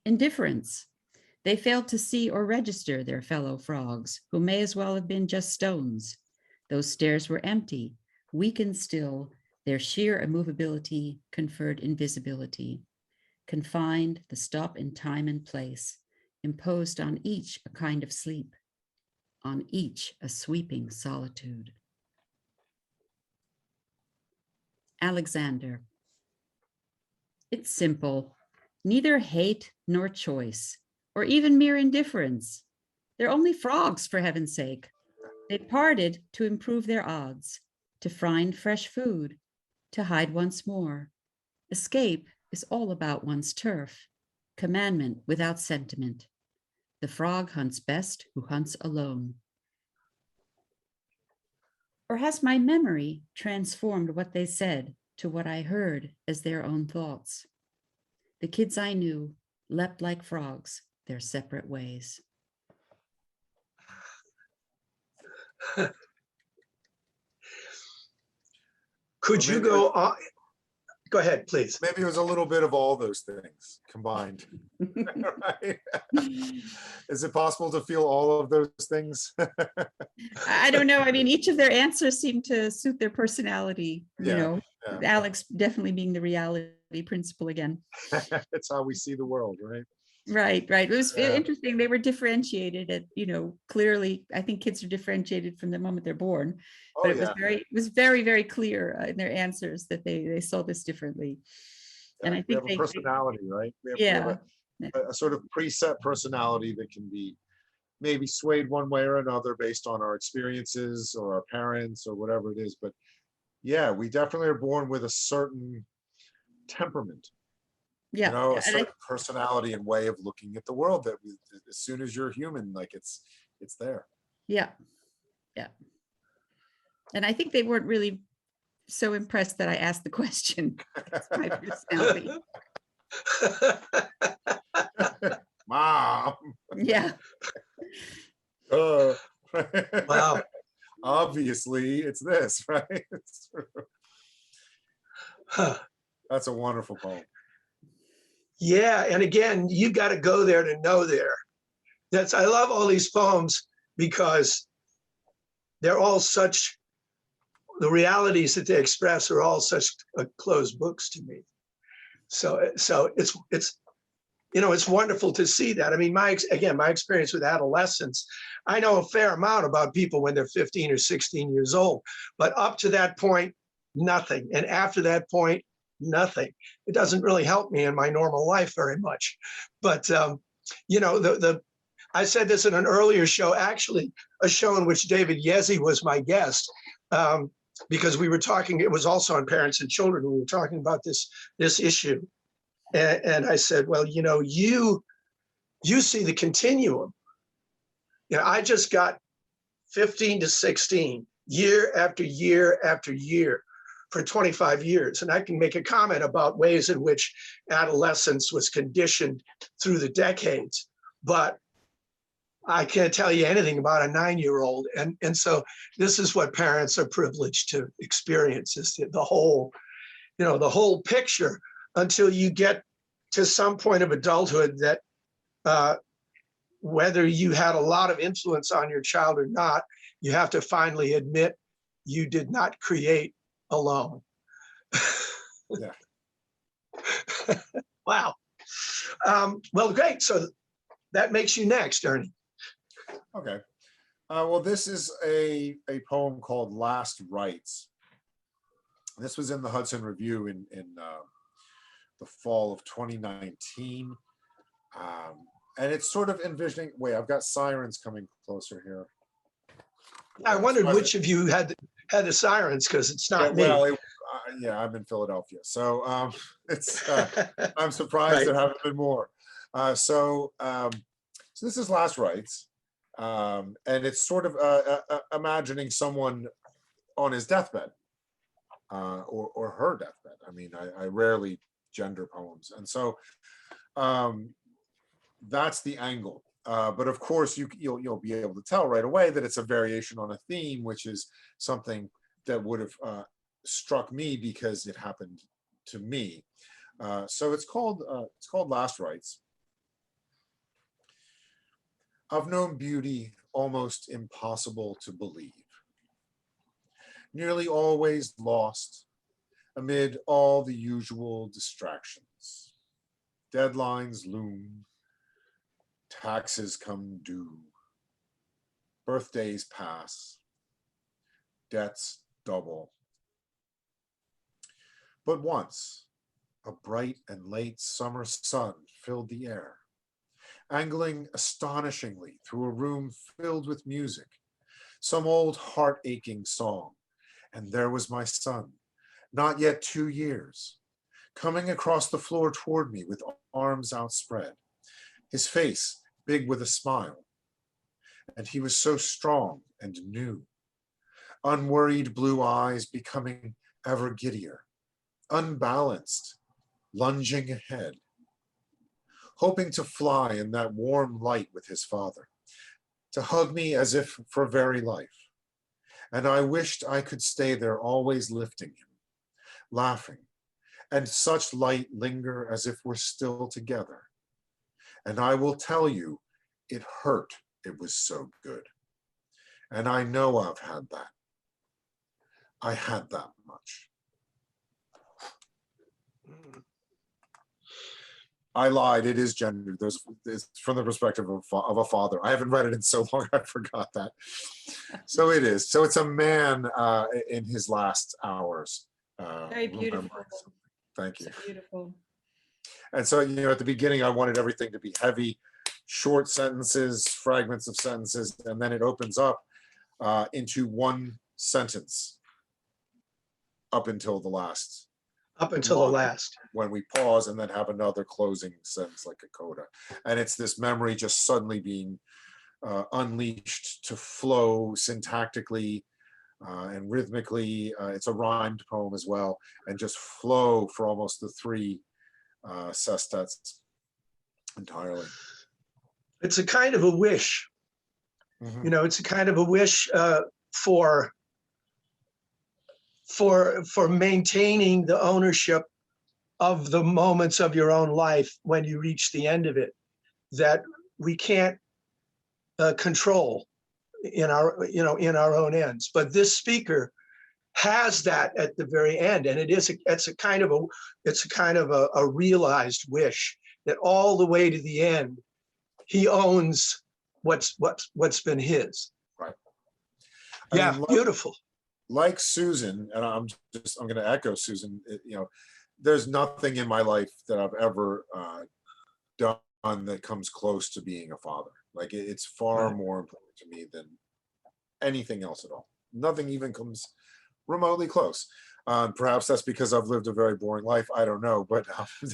Indifference. They failed to see or register their fellow frogs, who may as well have been just stones. Those stairs were empty, weak and still. Their sheer immovability conferred invisibility, confined the stop in time and place, imposed on each a kind of sleep, on each a sweeping solitude. Alexander. It's simple, neither hate nor choice, or even mere indifference. They're only frogs, for heaven's sake. They parted to improve their odds, to find fresh food, to hide once more. Escape is all about one's turf, commandment without sentiment. The frog hunts best who hunts alone. Or has my memory transformed what they said to what I heard as their own thoughts? The kids I knew leapt like frogs their separate ways. Could you go on? Go ahead, please. Maybe it was a little bit of all those things combined. Right? Is it possible to feel all of those things? I don't know. I mean, each of their answers seem to suit their personality, you know, Alex definitely being the reality principle again. That's how we see the world, right? Right, right. It was Yeah. interesting. They were differentiated at, clearly, I think kids are differentiated from the moment they're born, Oh but yeah. it was very, very clear in their answers that they saw this differently. Yeah. And I We think have a personality, right? We have yeah, a sort of preset personality that can be maybe swayed one way or another based on our experiences or our parents or whatever it is. But yeah, we definitely are born with a certain temperament, yeah. a And certain personality and way of looking at the world that as soon as you're human, like it's there. yeah, yeah. And I think they weren't really so impressed that I asked the question. That's my personality. Mom. Yeah. Uh, Wow. Obviously, it's this, right? Huh. That's a wonderful poem. Yeah, and again, you got to go there to know there. I love all these poems because they're all such, the realities that they express are all such closed books to me. So it's wonderful to see that. I mean, my experience with adolescence, I know a fair amount about people when they're 15 or 16 years old, but up to that point, nothing. And after that point, nothing. It doesn't really help me in my normal life very much. But I said this in an earlier show, actually, a show in which David Yezi was my guest, because we were talking. It was also on parents and children. We were talking about this issue. And I said, well, you see the continuum. I just got 15 to 16, year after year after year for 25 years. And I can make a comment about ways in which adolescence was conditioned through the decades, but I can't tell you anything about a 9-year-old. And so this is what parents are privileged to experience, is the whole picture, until you get to some point of adulthood that whether you had a lot of influence on your child or not, you have to finally admit you did not create alone. Yeah. Wow. Well, great. So that makes you next, Ernie. Okay. Well, this is a poem called Last Rites. This was in the Hudson Review in the fall of 2019. And it's sort of envisioning, wait, I've got sirens coming closer here. I wondered which of you had the sirens, because it's not me. Well, yeah, I'm in Philadelphia. So it's I'm surprised Right. there haven't been more. So this is Last Rites. And it's sort of imagining someone on his deathbed, or her deathbed. I mean, I rarely gender poems, and so that's the angle. But of course, you'll be able to tell right away that it's a variation on a theme, which is something that would have struck me because it happened to me. So it's called Last Rites. I've known beauty almost impossible to believe, nearly always lost amid all the usual distractions. Deadlines loom, taxes come due, birthdays pass, debts double. But once, a bright and late summer sun filled the air, angling astonishingly through a room filled with music, some old heart-aching song, and there was my son, not yet 2 years, coming across the floor toward me with arms outspread, his face big with a smile. And he was so strong and new, unworried blue eyes becoming ever giddier, unbalanced, lunging ahead, hoping to fly in that warm light with his father, to hug me as if for very life. And I wished I could stay there, always lifting him, laughing, and such light linger as if we're still together. And I will tell you, it hurt. It was so good. And I know I've had that. I had that much. I lied. It is gendered. It's from the perspective of a father. I haven't read it in so long, I forgot that. So it is. So it's a man in his last hours. Very beautiful. Thank you. So beautiful. And so, at the beginning, I wanted everything to be heavy, short sentences, fragments of sentences, and then it opens up into one sentence up until the last. Up until the last. When we pause and then have another closing sentence like a coda. And it's this memory just suddenly being unleashed to flow syntactically and rhythmically. It's a rhymed poem as well, and just flow for almost the 3 sestets entirely. It's a kind of a wish. Mm-hmm. It's a kind of a wish for maintaining the ownership of the moments of your own life when you reach the end of it, that we can't control in our own ends. But this speaker has that at the very end, and it's a kind of a realized wish that all the way to the end, he owns what's been his. Right. Yeah, beautiful. Like Susan, and I'm going to echo Susan. There's nothing in my life that I've ever done that comes close to being a father. Like it's far more important to me than anything else at all. Nothing even comes remotely close. Perhaps that's because I've lived a very boring life. I don't know, but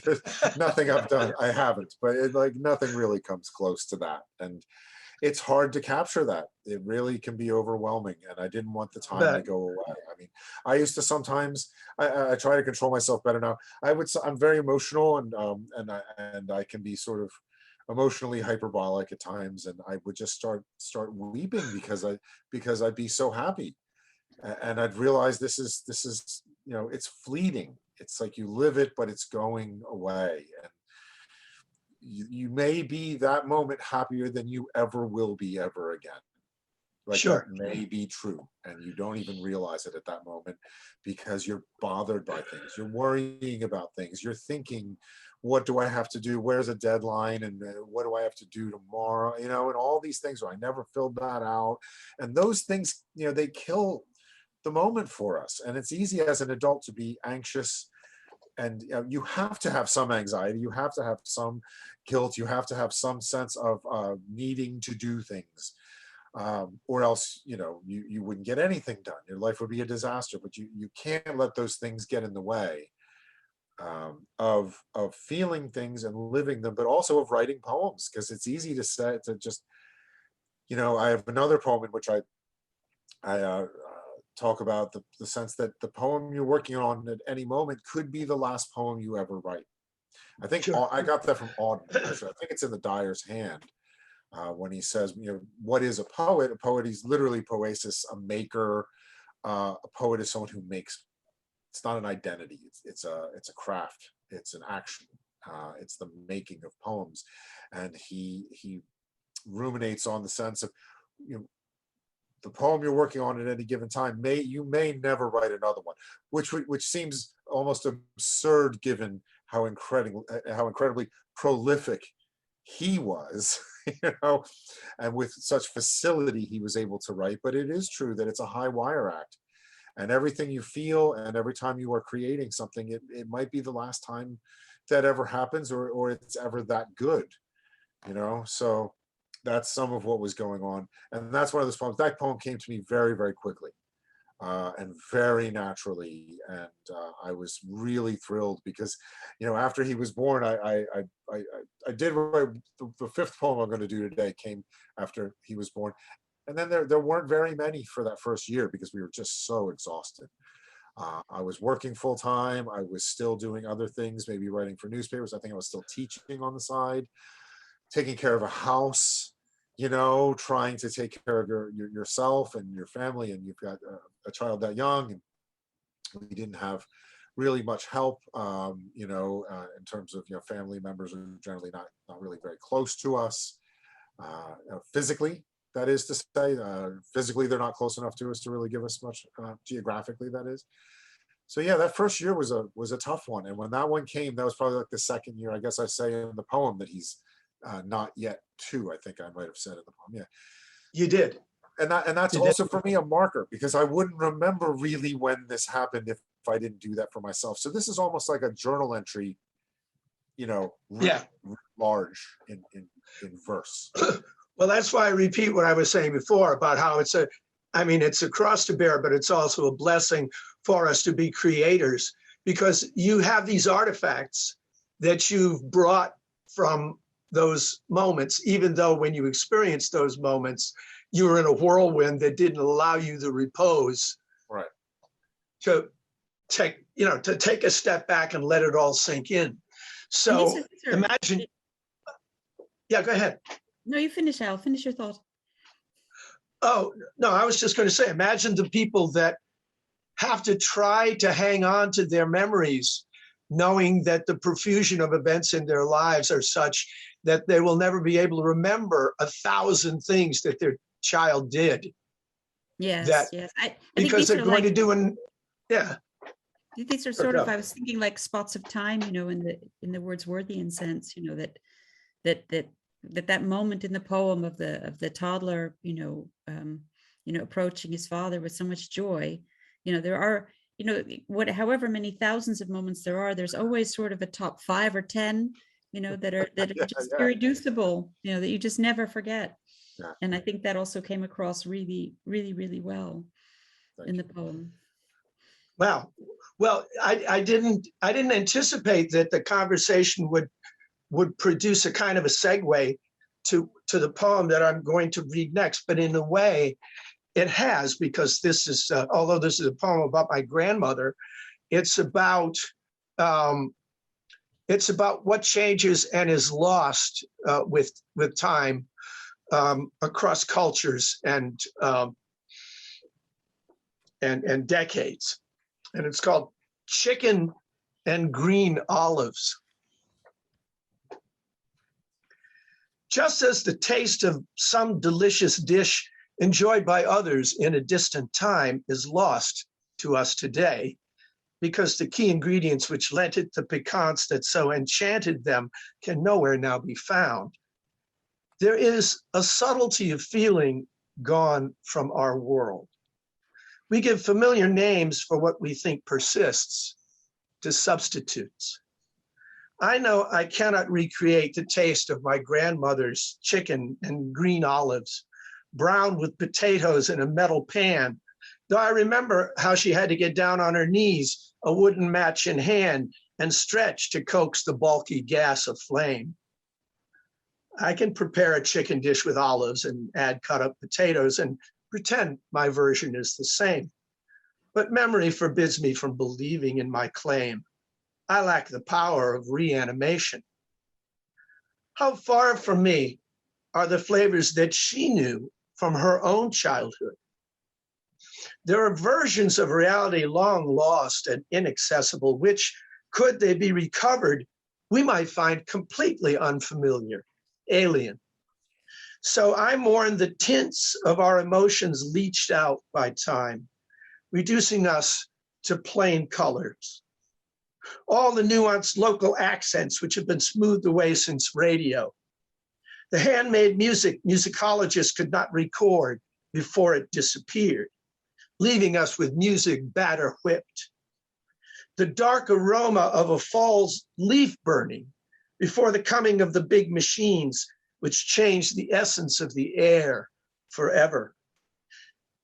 there's nothing I've done. I haven't, but nothing really comes close to that. And it's hard to capture that. It really can be overwhelming, and I didn't want the time to go away. I mean, I used to sometimes. I try to control myself better now. I'm very emotional, and I can be sort of emotionally hyperbolic at times, and I would just start weeping because I'd be so happy, and I'd realize this is it's fleeting. It's like you live it, but it's going away, and you may be that moment happier than you ever will be ever again. Like sure. That may be true, and you don't even realize it at that moment because you're bothered by things. You're worrying about things. You're thinking, what do I have to do? Where's a deadline? And what do I have to do tomorrow? And all these things. I never filled that out. And those things, they kill the moment for us. And it's easy as an adult to be anxious. And you have to have some anxiety. You have to have some guilt. You have to have some sense of needing to do things. Or else, you wouldn't get anything done. Your life would be a disaster, but you can't let those things get in the way of feeling things and living them, but also of writing poems, because it's easy to say, to just, I have another poem in which I talk about the sense that the poem you're working on at any moment could be the last poem you ever write. I think sure. I got that from Auden, actually. I think it's in the Dyer's Hand. When he says, what is a poet? A poet is literally poesis, a maker. A poet is someone who makes. It's not an identity. It's a craft. It's an action. It's the making of poems, and he ruminates on the sense of, the poem you're working on at any given time you may never write another one, which seems almost absurd given how incredibly prolific he was, and with such facility he was able to write. But it is true that it's a high wire act, and everything you feel and every time you are creating something, it might be the last time that ever happens, or it's ever that good, so that's some of what was going on. And that's one of those poems. That poem came to me very, very quickly and very naturally. And I was really thrilled because, after he was born, I did write the 5th poem I'm going to do today came after he was born. And then there weren't very many for that first year because we were just so exhausted. I was working full time. I was still doing other things, maybe writing for newspapers. I think I was still teaching on the side, taking care of a house, trying to take care of yourself and your family, and you've got a child that young, and we didn't have really much help, in terms of, family members are generally not really very close to us, physically, that is to say. Physically, they're not close enough to us to really give us much, geographically, that is. So yeah, that first year was a tough one. And when that one came, that was probably like the second year. I guess I say in the poem that he's not yet two. I think I might have said in the poem. Yeah, You did. and that's You did. also for me a marker, because I wouldn't remember really when this happened if I didn't do that for myself. So this is almost like a journal entry, you know, Yeah. large in verse. Well, that's why I repeat what I was saying before about how it's a cross to bear, but it's also a blessing for us to be creators, because you have these artifacts that you've brought from those moments, even though when you experienced those moments, you were in a whirlwind that didn't allow you the repose. Right. To take a step back and let it all sink in. So imagine, yeah, go ahead. No, you finish, Al. Finish your thought. Oh, no, I was just going to say, imagine the people that have to try to hang on to their memories, knowing that the profusion of events in their lives are such that they will never be able to remember 1,000 things that their child did. Yes, yes. I because think they're going to do yeah. These are sort of, I was thinking like spots of time, you know, in the Wordsworthian sense, you know, that moment in the poem of the toddler, approaching his father with so much joy. You know, there are, however many thousands of moments there are, there's always sort of a top 5 or 10, that are just irreducible, that you just never forget. Yeah. And I think that also came across really, really, really well in the poem. Wow. Well, I didn't anticipate that the conversation would produce a kind of a segue to the poem that I'm going to read next. But in a way, it has, because this is, although this is a poem about my grandmother, it's about what changes and is lost with time across cultures and decades. And it's called Chicken and Green Olives. Just as the taste of some delicious dish enjoyed by others in a distant time is lost to us today, because the key ingredients which lent it the piquance that so enchanted them can nowhere now be found, there is a subtlety of feeling gone from our world. We give familiar names for what we think persists to substitutes. I know I cannot recreate the taste of my grandmother's chicken and green olives, browned with potatoes in a metal pan, though I remember how she had to get down on her knees, a wooden match in hand, and stretch to coax the bulky gas aflame. I can prepare a chicken dish with olives and add cut up potatoes and pretend my version is the same. But memory forbids me from believing in my claim. I lack the power of reanimation. How far from me are the flavors that she knew from her own childhood? There are versions of reality long lost and inaccessible, which, could they be recovered, we might find completely unfamiliar, alien. So I mourn the tints of our emotions leached out by time, reducing us to plain colors. All the nuanced local accents which have been smoothed away since radio. The handmade music musicologists could not record before it disappeared, leaving us with music batter whipped. The dark aroma of a fall's leaf burning before the coming of the big machines, which changed the essence of the air forever.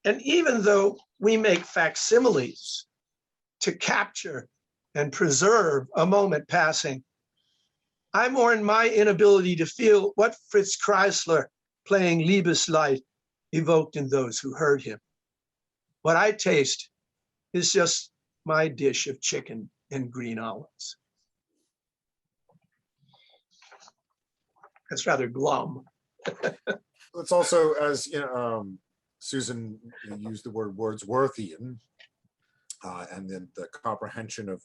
And even though we make facsimiles to capture and preserve a moment passing, I mourn my inability to feel what Fritz Kreisler playing Liebeslied evoked in those who heard him. What I taste is just my dish of chicken and green olives. That's rather glum. It's also, as Susan used the word Wordsworthian, and then the comprehension of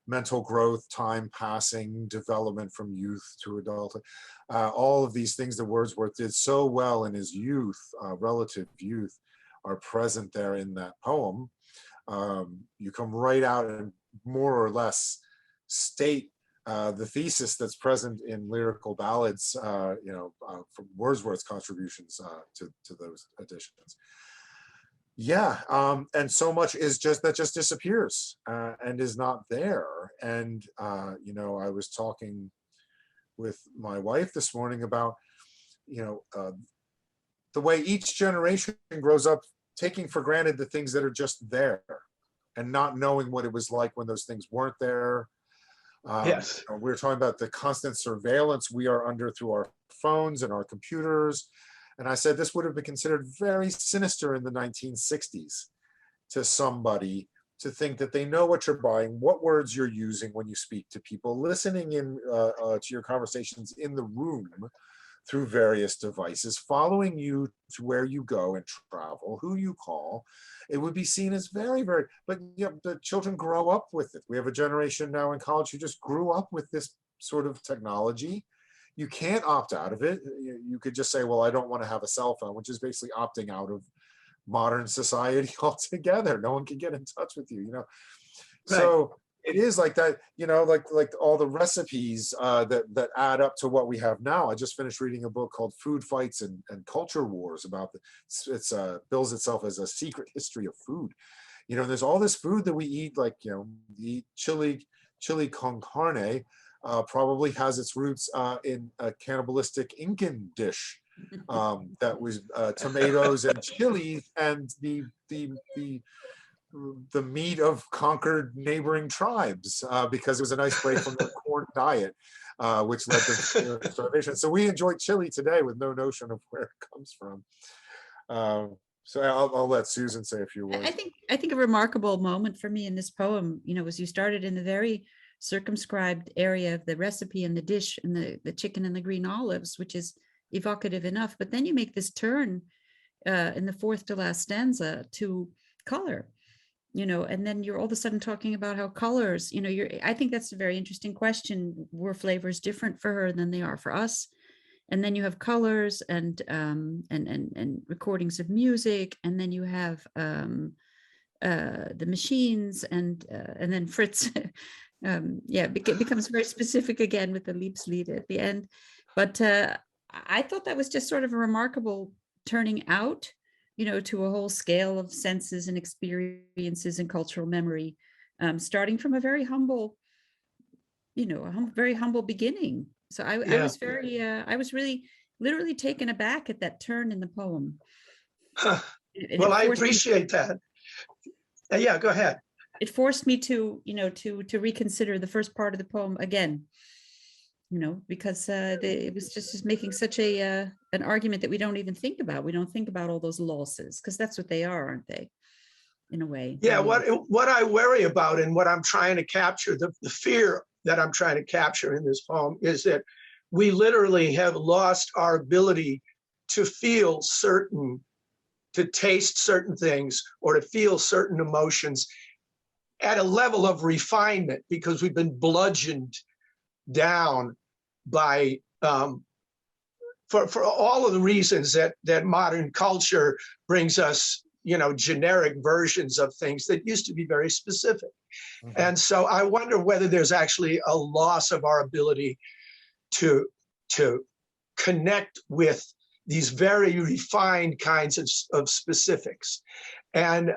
mental growth, time passing, development from youth to adulthood. All of these things that Wordsworth did so well in his youth, relative youth, are present there in that poem. You come right out and more or less state the thesis that's present in lyrical ballads, from Wordsworth's contributions to those editions. Yeah, and so much is just disappears and is not there. And I was talking with my wife this morning about the way each generation grows up taking for granted the things that are just there and not knowing what it was like when those things weren't there. Yes. We were talking about the constant surveillance we are under through our phones and our computers. And I said this would have been considered very sinister in the 1960s to somebody to think that they know what you're buying, what words you're using when you speak to people, listening in to your conversations in the room through various devices, following you to where you go and travel, who you call. It would be seen as very, very, but the children grow up with it. We have a generation now in college who just grew up with this sort of technology. You can't opt out of it. You could just say, well, I don't want to have a cell phone, which is basically opting out of modern society altogether. No one can get in touch with you, Right. So it is like that, like all the recipes that add up to what we have now. I just finished reading a book called Food Fights and Culture Wars about it's bills itself as a secret history of food. There's all this food that we eat, like, we eat chili con carne, probably has its roots in a cannibalistic Incan dish that was tomatoes and chili and the meat of conquered neighboring tribes because it was a nice break from their corn diet, which led them to starvation. So we enjoy chili today with no notion of where it comes from. So I'll let Susan say a few words. I think a remarkable moment for me in this poem, was you started in the very circumscribed area of the recipe and the dish and the chicken and the green olives, which is evocative enough. But then you make this turn in the fourth to last stanza to color, and then you're all of a sudden talking about how colors, I think that's a very interesting question. Were flavors different for her than they are for us? And then you have colors and recordings of music, and then you have the machines, and then Fritz. It becomes very specific again with the Liebeslied at the end. But I thought that was just sort of a remarkable turning out, to a whole scale of senses and experiences and cultural memory, starting from a very humble, very humble beginning. So I was I was really literally taken aback at that turn in the poem. Well, I appreciate that. Yeah, go ahead. It forced me to, to reconsider the first part of the poem again, because it was just making such an argument that we don't even think about. We don't think about all those losses, because that's what they are, aren't they? In a way. Yeah, what I worry about and what I'm trying to capture, the fear that I'm trying to capture in this poem is that we literally have lost our ability to feel certain, to taste certain things, or to feel certain emotions at a level of refinement, because we've been bludgeoned down by for all of the reasons that modern culture brings us, generic versions of things that used to be very specific. Mm-hmm. And so I wonder whether there's actually a loss of our ability to connect with these very refined kinds of specifics. And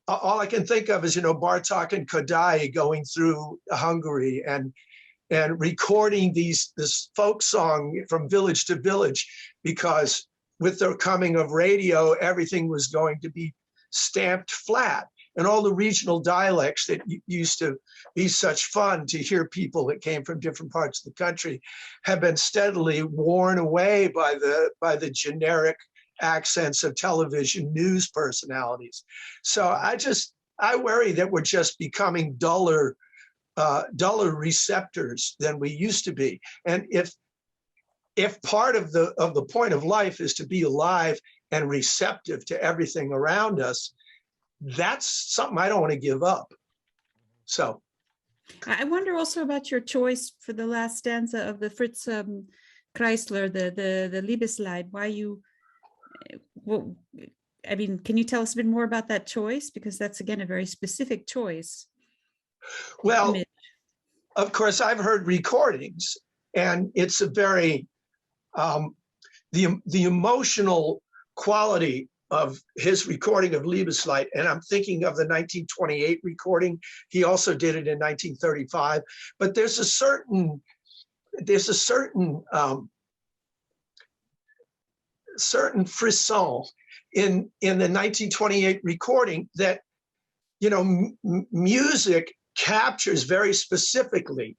all I can think of is, Bartók and Kodály going through Hungary and recording this folk song from village to village, because with the coming of radio, everything was going to be stamped flat. And all the regional dialects that used to be such fun to hear people that came from different parts of the country have been steadily worn away by the generic accents of television news personalities. So I worry that we're just becoming duller receptors than we used to be. And if part of the point of life is to be alive and receptive to everything around us, that's something I don't want to give up. So I wonder also about your choice for the last stanza of the Fritz Kreisler, the Liebeslied. Why you I mean, can you tell us a bit more about that choice? Because that's, again, a very specific choice. Well, Image. of course, I've heard recordings, and it's a very the emotional quality of his recording of Liebeslied, and I'm thinking of the 1928 recording. He also did it in 1935, but there's a certain certain frisson in the 1928 recording that, you know, music captures very specifically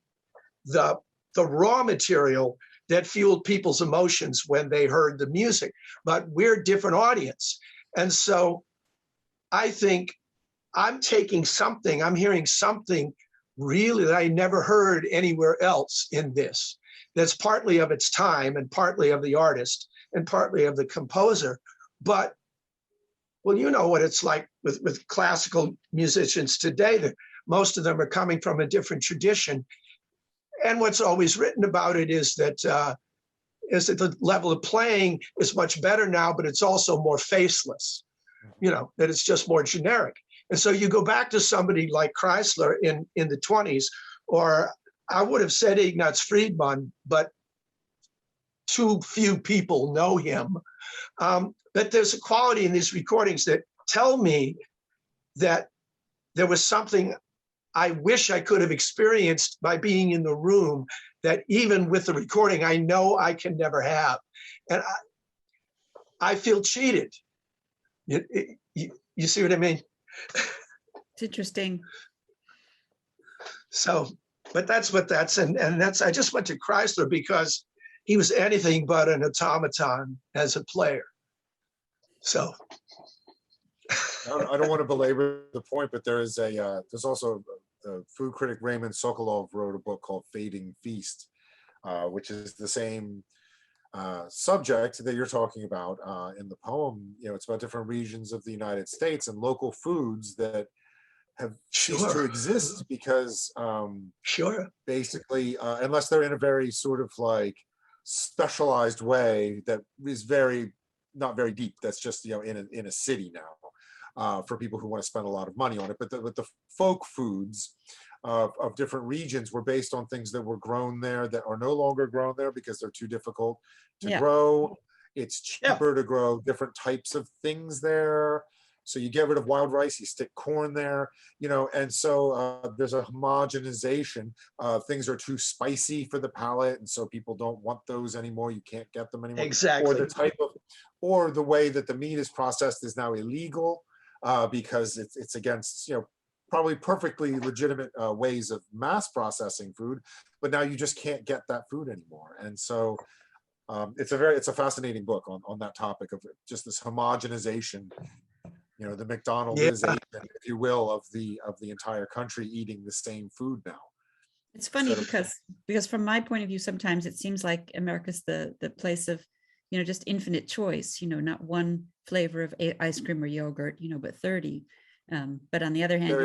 the raw material that fueled people's emotions when they heard the music. But we're a different audience. And so I think I'm hearing something really that I never heard anywhere else in this. That's partly of its time and partly of the artist and partly of the composer. But, well, you know what it's like with classical musicians today, that most of them are coming from a different tradition. And what's always written about it is that the level of playing is much better now, but it's also more faceless, you know, that it's just more generic. And so you go back to somebody like Kreisler in the 20s, or I would have said Ignaz Friedman, but too few people know him. But there's a quality in these recordings that tell me that there was something I wish I could have experienced by being in the room, that even with the recording, I know I can never have. And I feel cheated. You see what I mean? It's interesting. So, but that's what that's, and that's, I just went to Kreisler because he was anything but an automaton as a player. So. I don't want to belabor the point, but there's also the food critic Raymond Sokolov wrote a book called Fading Feast, which is the same subject that you're talking about in the poem. You know, it's about different regions of the United States and local foods that have ceased to exist because basically, unless they're in a very sort of like specialized way that is not very deep. That's just, you know, in a city now. For people who want to spend a lot of money on it. But the folk foods of different regions were based on things that were grown there that are no longer grown there because they're too difficult to grow. It's cheaper to grow different types of things there. So you get rid of wild rice, you stick corn there, you know, and so there's a homogenization. Things are too spicy for the palate, and so people don't want those anymore. You can't get them anymore. Exactly. Or the way that the meat is processed is now illegal. Because it's against, you know, probably perfectly legitimate ways of mass processing food, but now you just can't get that food anymore. And so it's a fascinating book on that topic of just this homogenization, you know, the McDonaldization, if you will, of the entire country eating the same food now. It's funny because from my point of view, sometimes it seems like America's the place of, you know, just infinite choice, you know, not one flavor of ice cream or yogurt, you know, but 30. But on the other hand,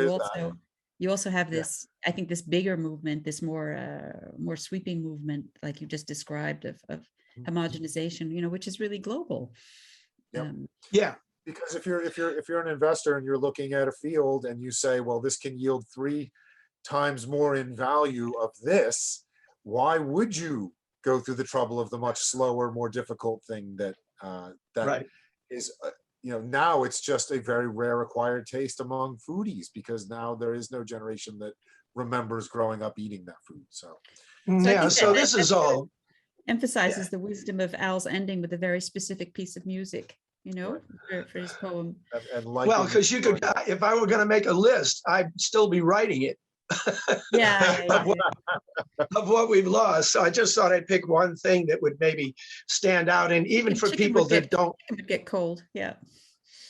you also have this, I think, this bigger movement, this more sweeping movement, like you just described, of homogenization, you know, which is really global. Because if you're an investor and you're looking at a field and you say, well, this can yield 3 times more in value of this, why would you go through the trouble of the much slower, more difficult thing that is, you know, now it's just a very rare acquired taste among foodies, because now there is no generation that remembers growing up eating that food. So this is all emphasizes the wisdom of Al's ending with a very specific piece of music, you know, for his poem. And well, because you could, if I were going to make a list, I'd still be writing it. Of what we've lost. So I just thought I'd pick one thing that would maybe stand out, and even for people that don't get cold.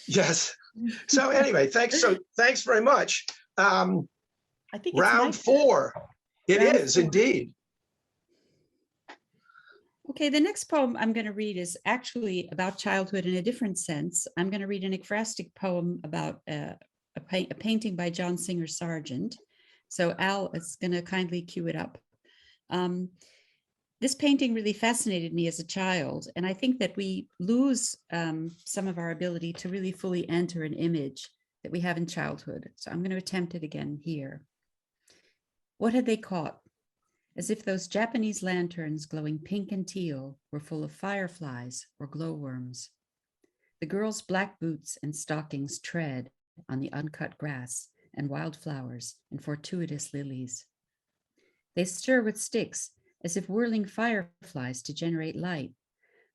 Yes. So anyway, thanks very much. I think round 4. It is indeed. Okay, the next poem I'm going to read is actually about childhood in a different sense. I'm going to read an ekphrastic poem about a painting by John Singer Sargent. So Al is going to kindly cue it up. This painting really fascinated me as a child, and I think that we lose some of our ability to really fully enter an image that we have in childhood. So I'm going to attempt it again here. What had they caught? As if those Japanese lanterns glowing pink and teal were full of fireflies or glowworms. The girl's black boots and stockings tread on the uncut grass and wildflowers and fortuitous lilies. They stir with sticks as if whirling fireflies to generate light.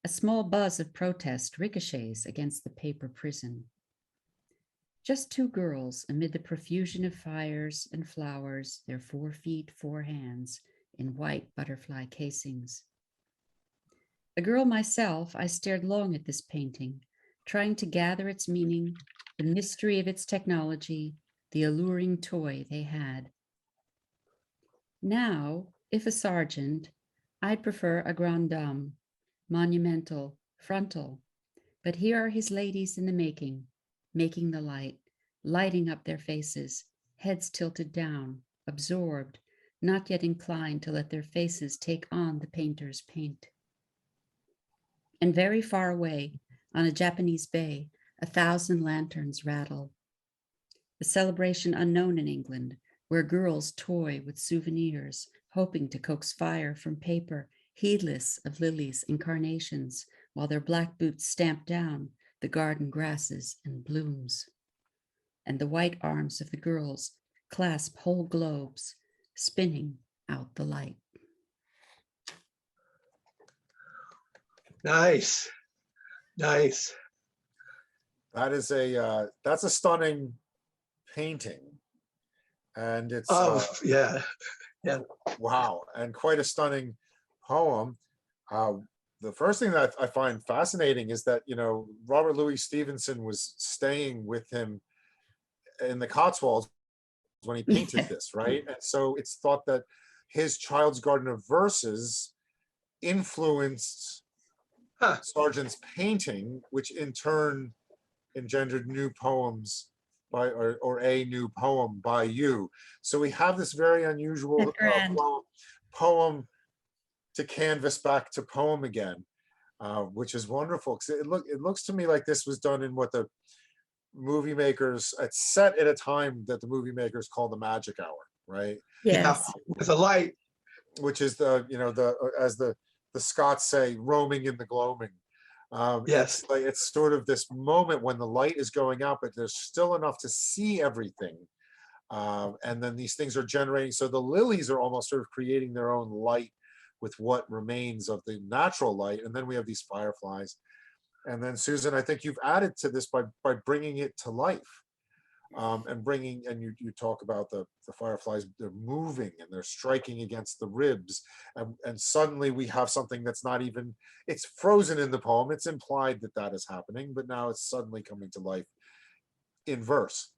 A small buzz of protest ricochets against the paper prison. Just two girls amid the profusion of fires and flowers, their 4 feet, 4 hands in white butterfly casings. A girl myself, I stared long at this painting, trying to gather its meaning, the mystery of its technology, the alluring toy they had. Now, if a sergeant, I'd prefer a grande dame, monumental, frontal. But here are his ladies in the making the light, lighting up their faces, heads tilted down, absorbed, not yet inclined to let their faces take on the painter's paint. And very far away, on a Japanese bay, 1,000 lanterns rattle. The celebration unknown in England, where girls toy with souvenirs, hoping to coax fire from paper, heedless of lilies and carnations, while their black boots stamp down the garden grasses and blooms. And the white arms of the girls clasp whole globes, spinning out the light. Nice, nice. That is that's a stunning painting, and it's yeah. Wow, and quite a stunning poem. The first thing that I find fascinating is that, you know, Robert Louis Stevenson was staying with him in the Cotswolds when he painted this, right? And so it's thought that his Child's Garden of Verses influenced Sargent's painting, which in turn engendered new poems by, or a new poem by you. So we have this very unusual poem to canvas back to poem again, which is wonderful. Because it looks to me like this was done in what the movie makers, it's set at a time that the movie makers call the magic hour, right? Yes. Yeah, with a light. Which is the, you know, the, as the Scots say, roaming in the gloaming. Yes. It's like, it's sort of this moment when the light is going out, but there's still enough to see everything. And then these things are generating. So the lilies are almost sort of creating their own light with what remains of the natural light. And then we have these fireflies. And then Susan, I think you've added to this by bringing it to life. And bringing, and you talk about the fireflies, they're moving and they're striking against the ribs, and suddenly we have something that's not even, it's frozen in the poem, it's implied that that is happening, but now it's suddenly coming to life in verse.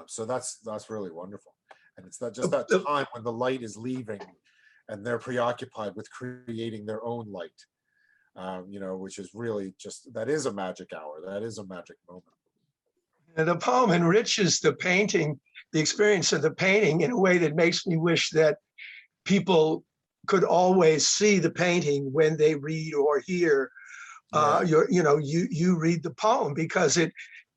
So that's really wonderful. And it's not just that time when the light is leaving and they're preoccupied with creating their own light, you know, which is really just, that is a magic hour, that is a magic moment. And the poem enriches the painting, the experience of the painting, in a way that makes me wish that people could always see the painting when they read or hear. You read the poem, because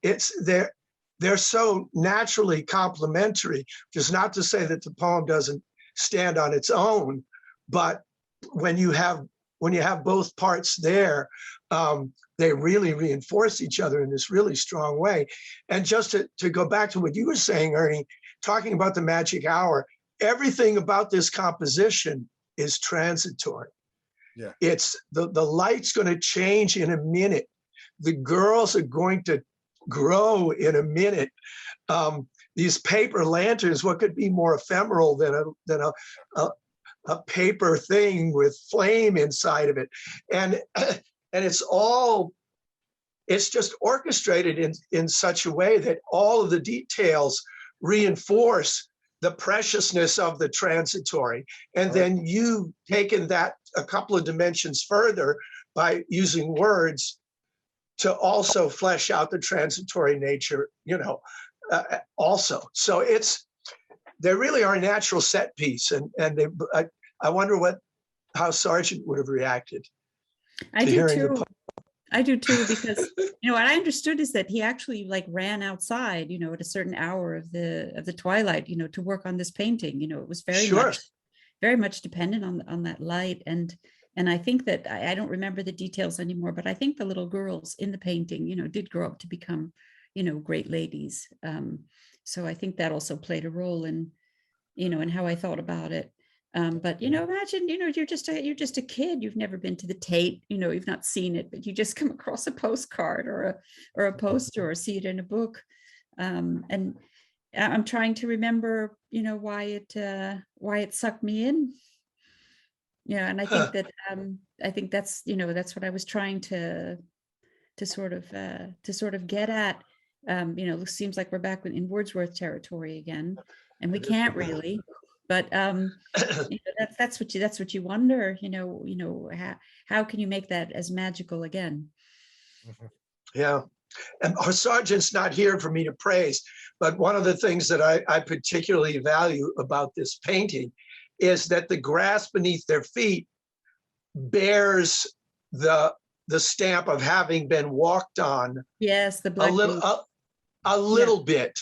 they're so naturally complementary. Just not to say that the poem doesn't stand on its own, but when you have both parts there, they really reinforce each other in this really strong way. And just to go back to what you were saying, Ernie, talking about the magic hour, everything about this composition is transitory. Yeah. It's the light's going to change in a minute. The girls are going to grow in a minute. These paper lanterns, what could be more ephemeral than a paper thing with flame inside of it? And it's just orchestrated in such a way that all of the details reinforce the preciousness of the transitory. And then you've taken that a couple of dimensions further by using words to also flesh out the transitory nature, also. So they really are a natural set piece. And I wonder what how Sargent would have reacted I to do hearing the too. poem. I do too, because what I understood is that he actually like ran outside, at a certain hour of the twilight, to work on this painting. It was Sure. very much dependent on that light. And I think that I don't remember the details anymore, but I think the little girls in the painting, did grow up to become, great ladies. So I think that also played a role in how I thought about it. But imagine, you're just a kid. You've never been to the Tate. You've not seen it, but you just come across a postcard or a poster or see it in a book. And I'm trying to remember, why it sucked me in. Yeah, and I think that I think that's what I was trying to sort of get at. It seems like we're back in Wordsworth territory again, and we can't really. But that's what you wonder. How can you make that as magical again? Yeah. And our Sargent's not here for me to praise, but one of the things that I particularly value about this painting is that the grass beneath their feet bears the stamp of having been walked on. Yes, the black a little bit.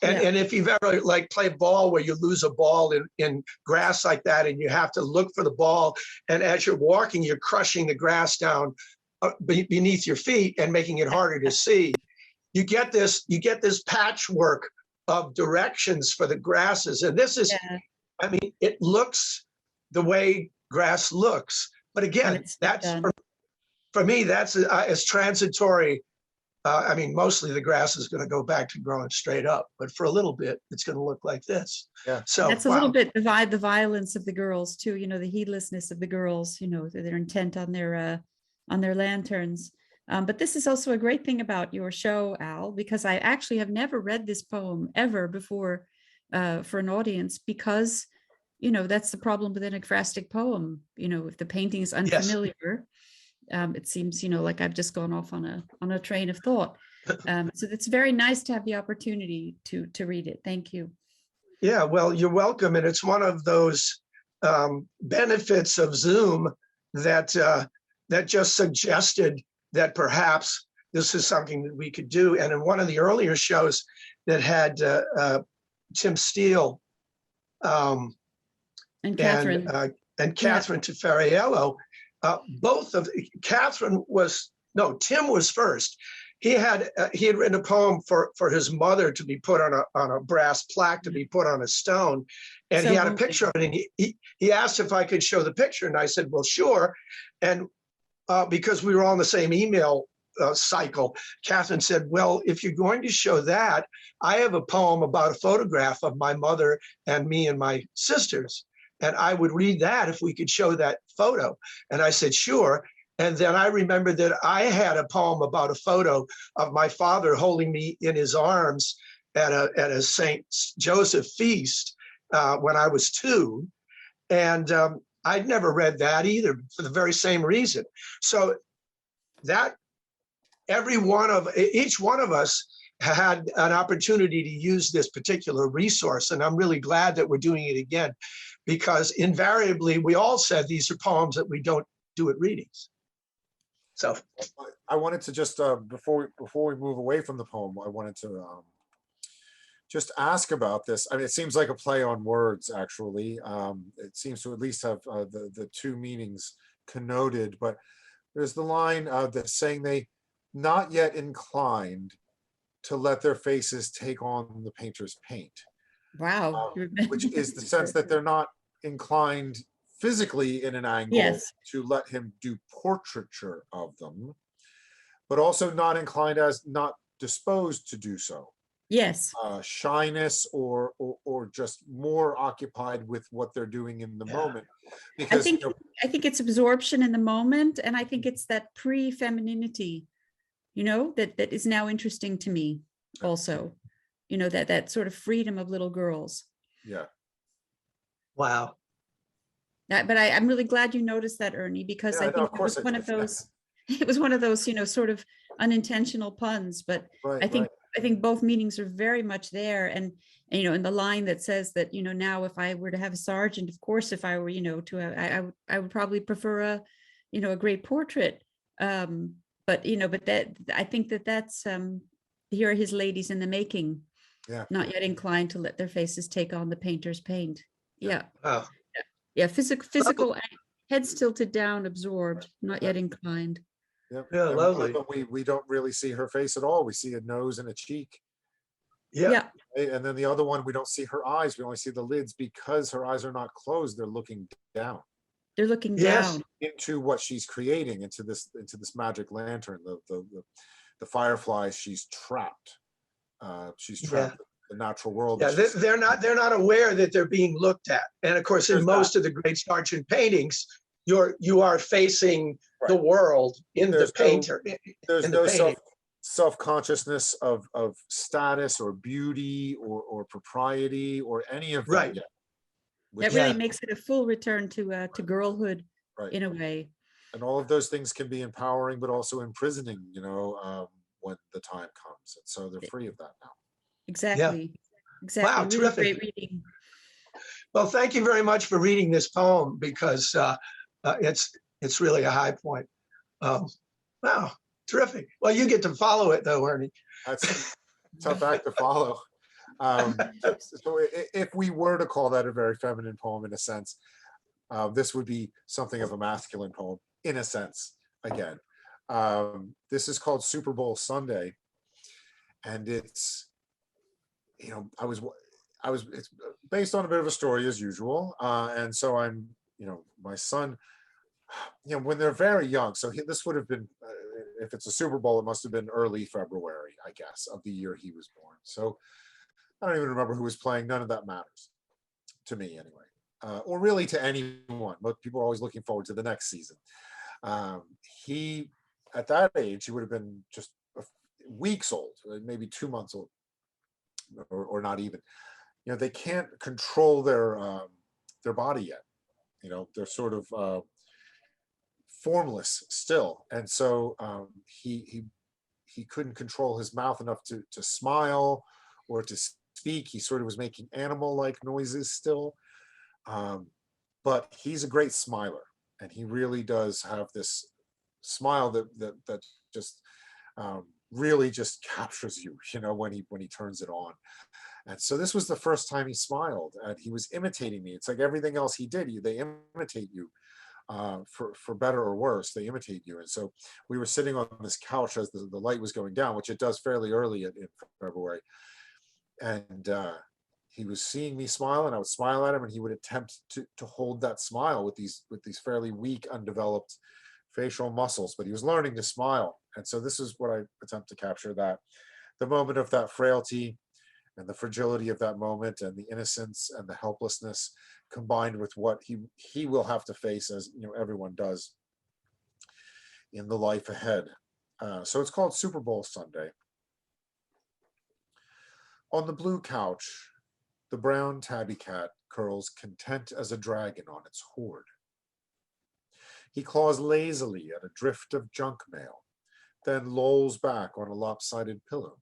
And, Yeah. and if you've ever like played ball where you lose a ball in grass like that, and you have to look for the ball, and as you're walking, you're crushing the grass down beneath your feet and making it harder to see. You get this patchwork of directions for the grasses. And this is, I mean, it looks the way grass looks. But again, that's for me, that's as transitory. I mean, mostly the grass is going to go back to growing straight up, but for a little bit, it's going to look like this. Yeah. So that's a little bit the violence of the girls too. The heedlessness of the girls. They're intent on their lanterns. But this is also a great thing about your show, Al, because I actually have never read this poem ever before for an audience, because that's the problem with an ekphrastic poem. If the painting is unfamiliar. Yes. It seems, like I've just gone off on a train of thought. So it's very nice to have the opportunity to read it. Thank you. Yeah, well, you're welcome. And it's one of those benefits of Zoom that just suggested that perhaps this is something that we could do. And in one of the earlier shows that had Tim Steele and Catherine Taffarello, both of Tim was first. He had written a poem for his mother to be put on a brass plaque to be put on a stone, and so he had a picture of it. And he asked if I could show the picture, and I said, well, sure. And because we were all in the same email cycle, Catherine said, well, if you're going to show that, I have a poem about a photograph of my mother and me and my sisters. And I would read that if we could show that photo. And I said, sure. And then I remembered that I had a poem about a photo of my father holding me in his arms at a St. Joseph feast when I was 2. And I'd never read that either, for the very same reason. So that each one of us had an opportunity to use this particular resource. And I'm really glad that we're doing it again, because invariably we all said these are poems that we don't do at readings. So I wanted to just, before we move away from the poem, I wanted to just ask about this. I mean, it seems like a play on words, actually. It seems to at least have the two meanings connoted, but there's the line that's saying they not yet inclined to let their faces take on the painter's paint. Wow. Which is the sense that they're not inclined physically in an angle to let him do portraiture of them, but also not inclined, as not disposed to do so. Yes. Shyness or just more occupied with what they're doing in the moment. Because I think it's absorption in the moment, and I think it's that pre-femininity, that is now interesting to me also. That sort of freedom of little girls. Yeah. Wow. But I'm really glad you noticed that, Ernie, because I think it was one of those, sort of unintentional puns, but I think I think both meanings are very much there. And, in the line that says that, now if I were to have a sergeant, of course, if I were, to have, I would probably prefer a great portrait. But that, I think that's, here are his ladies in the making, Yeah. not yet inclined to let their faces take on the painter's paint. Yeah. Wow. Yeah. Physical, heads tilted down, absorbed, not yet inclined. Yep. Yeah, And one of lovely. them, we don't really see her face at all. We see a nose and a cheek. Yeah. Yeah. Right? And then the other one, we don't see her eyes. We only see the lids because her eyes are not closed. They're looking down They're looking Yes. down. into what she's creating, into this magic lantern, the fireflies she's trapped. She's trapped in the natural world. Yeah, they're not aware that they're being looked at. And of course, in There's most of the great Sargent paintings, you are facing the Right. world in There's the painter. There's in the no painting. self-consciousness of status or beauty or propriety or any of that Right. yet. That Which, really Yeah. makes it a full return to girlhood right. in a way. And all of those things can be empowering, but also imprisoning, when the time comes. And so they're free of that now. Exactly. Exactly. Wow, Really terrific. great reading. Well, thank you very much for reading this poem because it's really a high point. Wow, terrific. Well, you get to follow it though, Ernie. That's a tough act to follow. So if we were to call that a very feminine poem in a sense, this would be something of a masculine poem in a sense again. This is called Super Bowl Sunday, and it's it's based on a bit of a story as usual, and so I'm my son, when they're very young, so this would have been if it's a Super Bowl, it must have been early February, I guess, of the year he was born. So I don't even remember who was playing. None of that matters to me anyway, or really to anyone. But people are always looking forward to the next season. He, at that age, he would have been just weeks old, maybe 2 months old, or not even. They can't control their body yet. They're sort of formless still, and so he couldn't control his mouth enough to smile or to speak. He sort of was making animal-like noises still, but he's a great smiler, and he really does have this smile that just really just captures you, when he turns it on. And so this was the first time he smiled, and he was imitating me. It's like everything else he did, they imitate you. For better or worse, they imitate you. And so we were sitting on this couch as the light was going down, which it does fairly early in February. And he was seeing me smile, and I would smile at him, and he would attempt to hold that smile with these fairly weak, undeveloped facial muscles, but he was learning to smile. And so this is what I attempt to capture, that the moment of that frailty and the fragility of that moment, and the innocence and the helplessness, combined with what he will have to face, as everyone does in the life ahead. So it's called Super Bowl Sunday. On the blue couch, the brown tabby cat curls content as a dragon on its hoard. He claws lazily at a drift of junk mail, then lolls back on a lopsided pillow.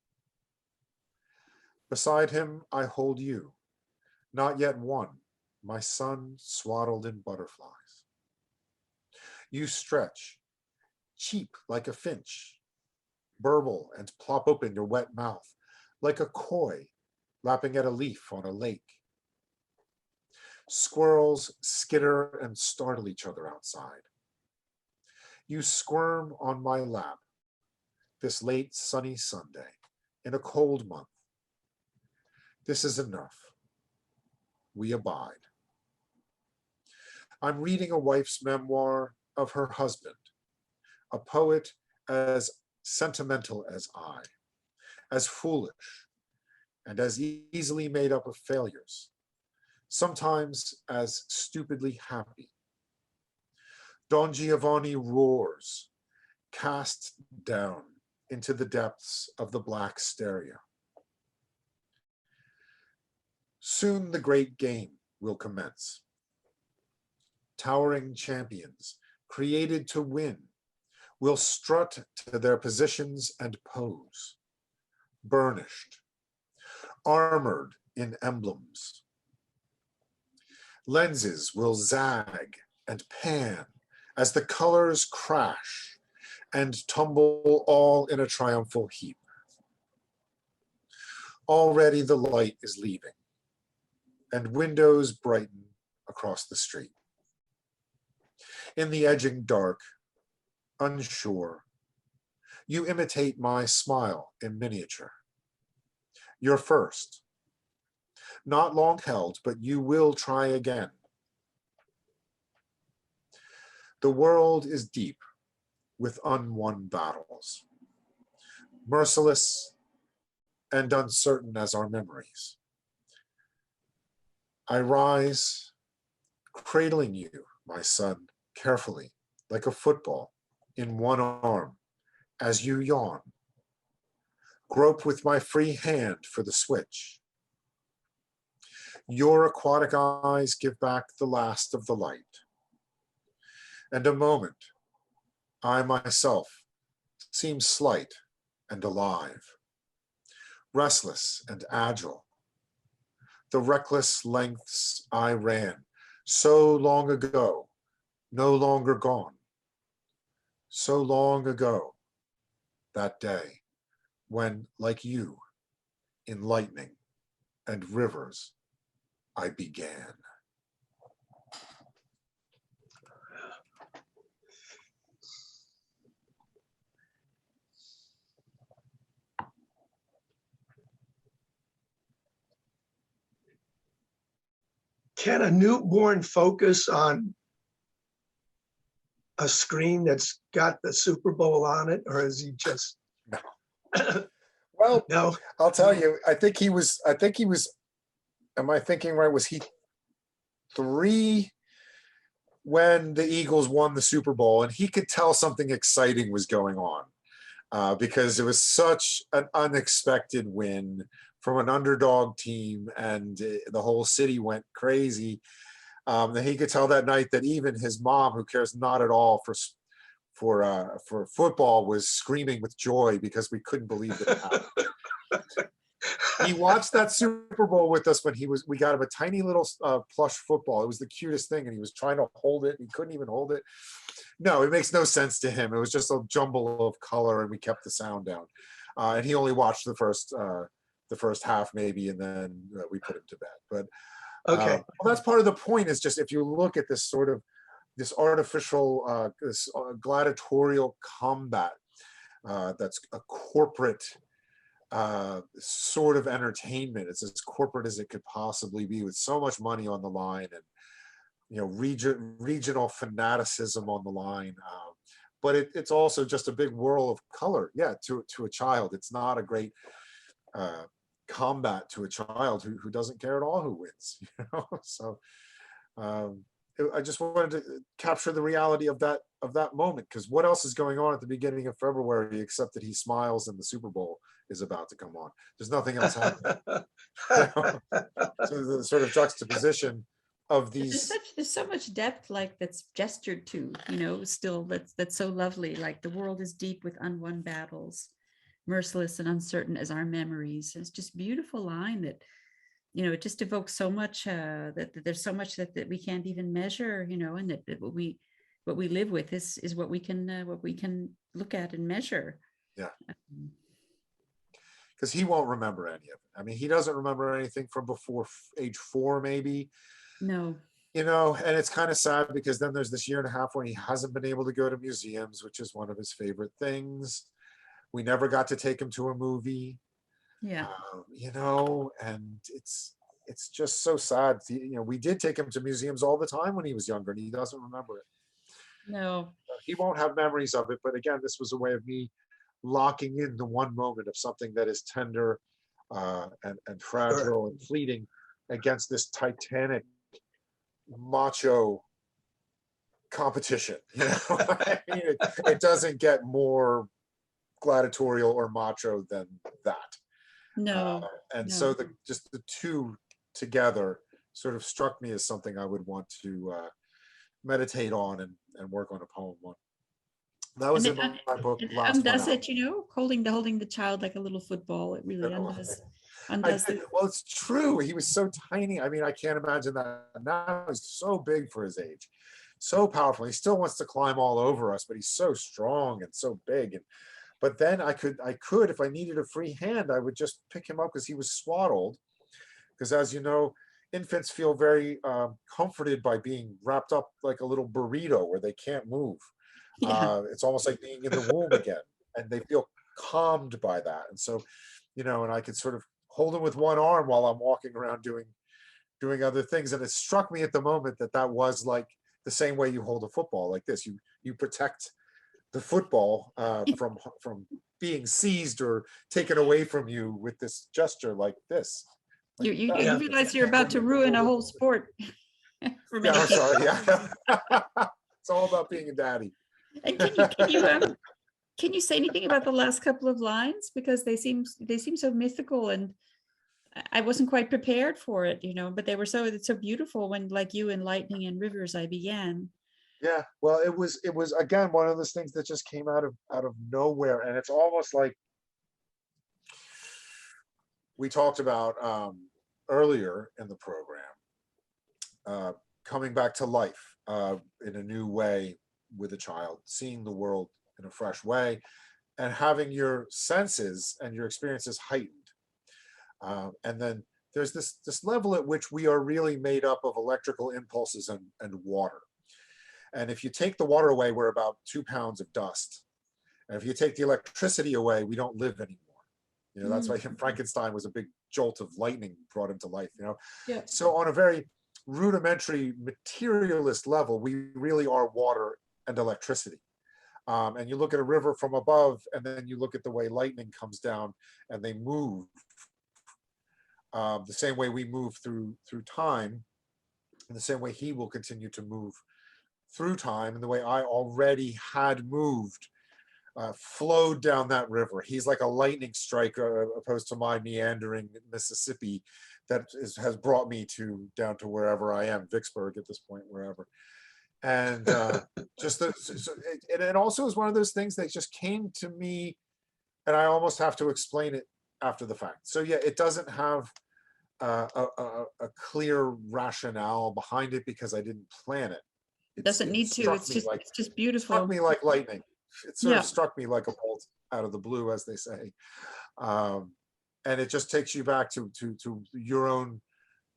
Beside him, I hold you, not yet one, my son swaddled in butterflies. You stretch, cheep like a finch, burble and plop open your wet mouth, like a koi lapping at a leaf on a lake. Squirrels skitter and startle each other outside. You squirm on my lap this late sunny Sunday in a cold month. This is enough. We abide. I'm reading a wife's memoir of her husband, a poet as sentimental as I, as foolish, and as easily made up of failures, sometimes as stupidly happy. Don Giovanni roars, cast down into the depths of the black stereo. Soon the great game will commence. Towering champions, created to win, will strut to their positions and pose. burnished, armored in emblems. Lenses will zag and pan as the colors crash and tumble all in a triumphal heap. Already the light is leaving, and windows brighten across the street. In the edging dark, unsure, you imitate my smile in miniature. You're first. Not long held, but you will try again. The world is deep with unwon battles, merciless and uncertain as our memories. I rise, cradling you, my son, carefully, like a football, in one arm, as you yawn. Grope with my free hand for the switch. Your aquatic eyes give back the last of the light. And a moment, I myself seem slight and alive, restless and agile. The reckless lengths I ran so long ago, no longer gone. So long ago, that day, when, like you, in lightning and rivers, I began. Can a newborn focus on a screen that's got the Super Bowl on it, or is he just No. Well, no? I'll tell you, I think he was, am I thinking right? Was he 3 when the Eagles won the Super Bowl? And he could tell something exciting was going on because it was such an unexpected win from an underdog team, and the whole city went crazy. That he could tell that night that even his mom, who cares not at all for football, was screaming with joy because we couldn't believe that it happened. He watched that Super Bowl with us when we got him a tiny little plush football. It was the cutest thing, and he was trying to hold it, and he couldn't even hold it. No, it makes no sense to him. It was just a jumble of color, and we kept the sound down. And he only watched the first half maybe, and then we put him to bed. But Okay. well, that's part of the point, is just if you look at this sort of this artificial, this gladiatorial combat that's a corporate sort of entertainment. It's as corporate as it could possibly be, with so much money on the line, and regional fanaticism on the line. But it's also just a big whirl of color. Yeah, to a child, it's not a great combat to a child who doesn't care at all who wins. So I just wanted to capture the reality of that moment, because what else is going on at the beginning of February except that he smiles and the Super Bowl is about to come on? There's nothing else happening. So the sort of juxtaposition of these. There's so much depth, like, that's gestured to, still that's so lovely. Like, the world is deep with unwon battles, merciless and uncertain as our memories. It's just beautiful line that, it just evokes so much, that there's so much that we can't even measure, and that what we live with is what we can look at and measure. Yeah. Because he won't remember any of it. I mean, he doesn't remember anything from before age 4, maybe. No. And it's kind of sad, because then there's this year and a half where he hasn't been able to go to museums, which is one of his favorite things. We never got to take him to a movie. Yeah. And it's just so sad. We did take him to museums all the time when he was younger, and he doesn't remember it. No. He won't have memories of it. But again, this was a way of me locking in the one moment of something that is tender and fragile and fleeting, against this titanic macho competition. I mean, it doesn't get more gladiatorial or macho than that. No. So just the two together sort of struck me as something I would want to meditate on and work on a poem on. That was And in it, my book, it Last One undoes Out. it, holding the child like a little football. It really undoes the. Well, it's true. He was so tiny. I mean, I can't imagine that now. He's so big for his age, so powerful. He still wants to climb all over us, but he's so strong and so big. And but then I could, if I needed a free hand, I would just pick him up because he was swaddled. Because as you know, infants feel very comforted by being wrapped up like a little burrito where they can't move. Yeah. It's almost like being in the womb again, and they feel calmed by that. And so, and I could sort of hold him with one arm while I'm walking around doing other things. And it struck me at the moment that that was like the same way you hold a football like this. You protect the football from being seized or taken away from you with this gesture like this. Like You that. Yeah. realize you're about to ruin a whole sport for Yeah, many I'm people. sorry. Yeah. It's all about being a daddy. And can you say anything about the last couple of lines, because they seem so mythical, and I wasn't quite prepared for it, but they were so beautiful when, like you in lightning and rivers, I began. Yeah, well, it was again one of those things that just came out of nowhere, and it's almost like we talked about earlier in the program, coming back to life in a new way with a child, seeing the world in a fresh way, and having your senses and your experiences heightened. And then there's this level at which we are really made up of electrical impulses and water. And if you take the water away, we're about 2 pounds of dust. And if you take the electricity away, we don't live anymore. That's why Frankenstein was a big jolt of lightning brought him to life. Yeah. So on a very rudimentary materialist level, we really are water and electricity. And you look at a river from above, and then you look at the way lightning comes down and they move. The same way we move through time, in the same way he will continue to move through time, and the way I already had moved, flowed down that river. He's like a lightning strike opposed to my meandering Mississippi that has brought me down to wherever I am, Vicksburg at this point, wherever. And it also is one of those things that just came to me, and I almost have to explain it after the fact. So yeah, it doesn't have a clear rationale behind it because I didn't plan it. It doesn't need to. It's just beautiful. Struck me like lightning. It sort of struck me like a bolt out of the blue, as they say. And it just takes you back to your own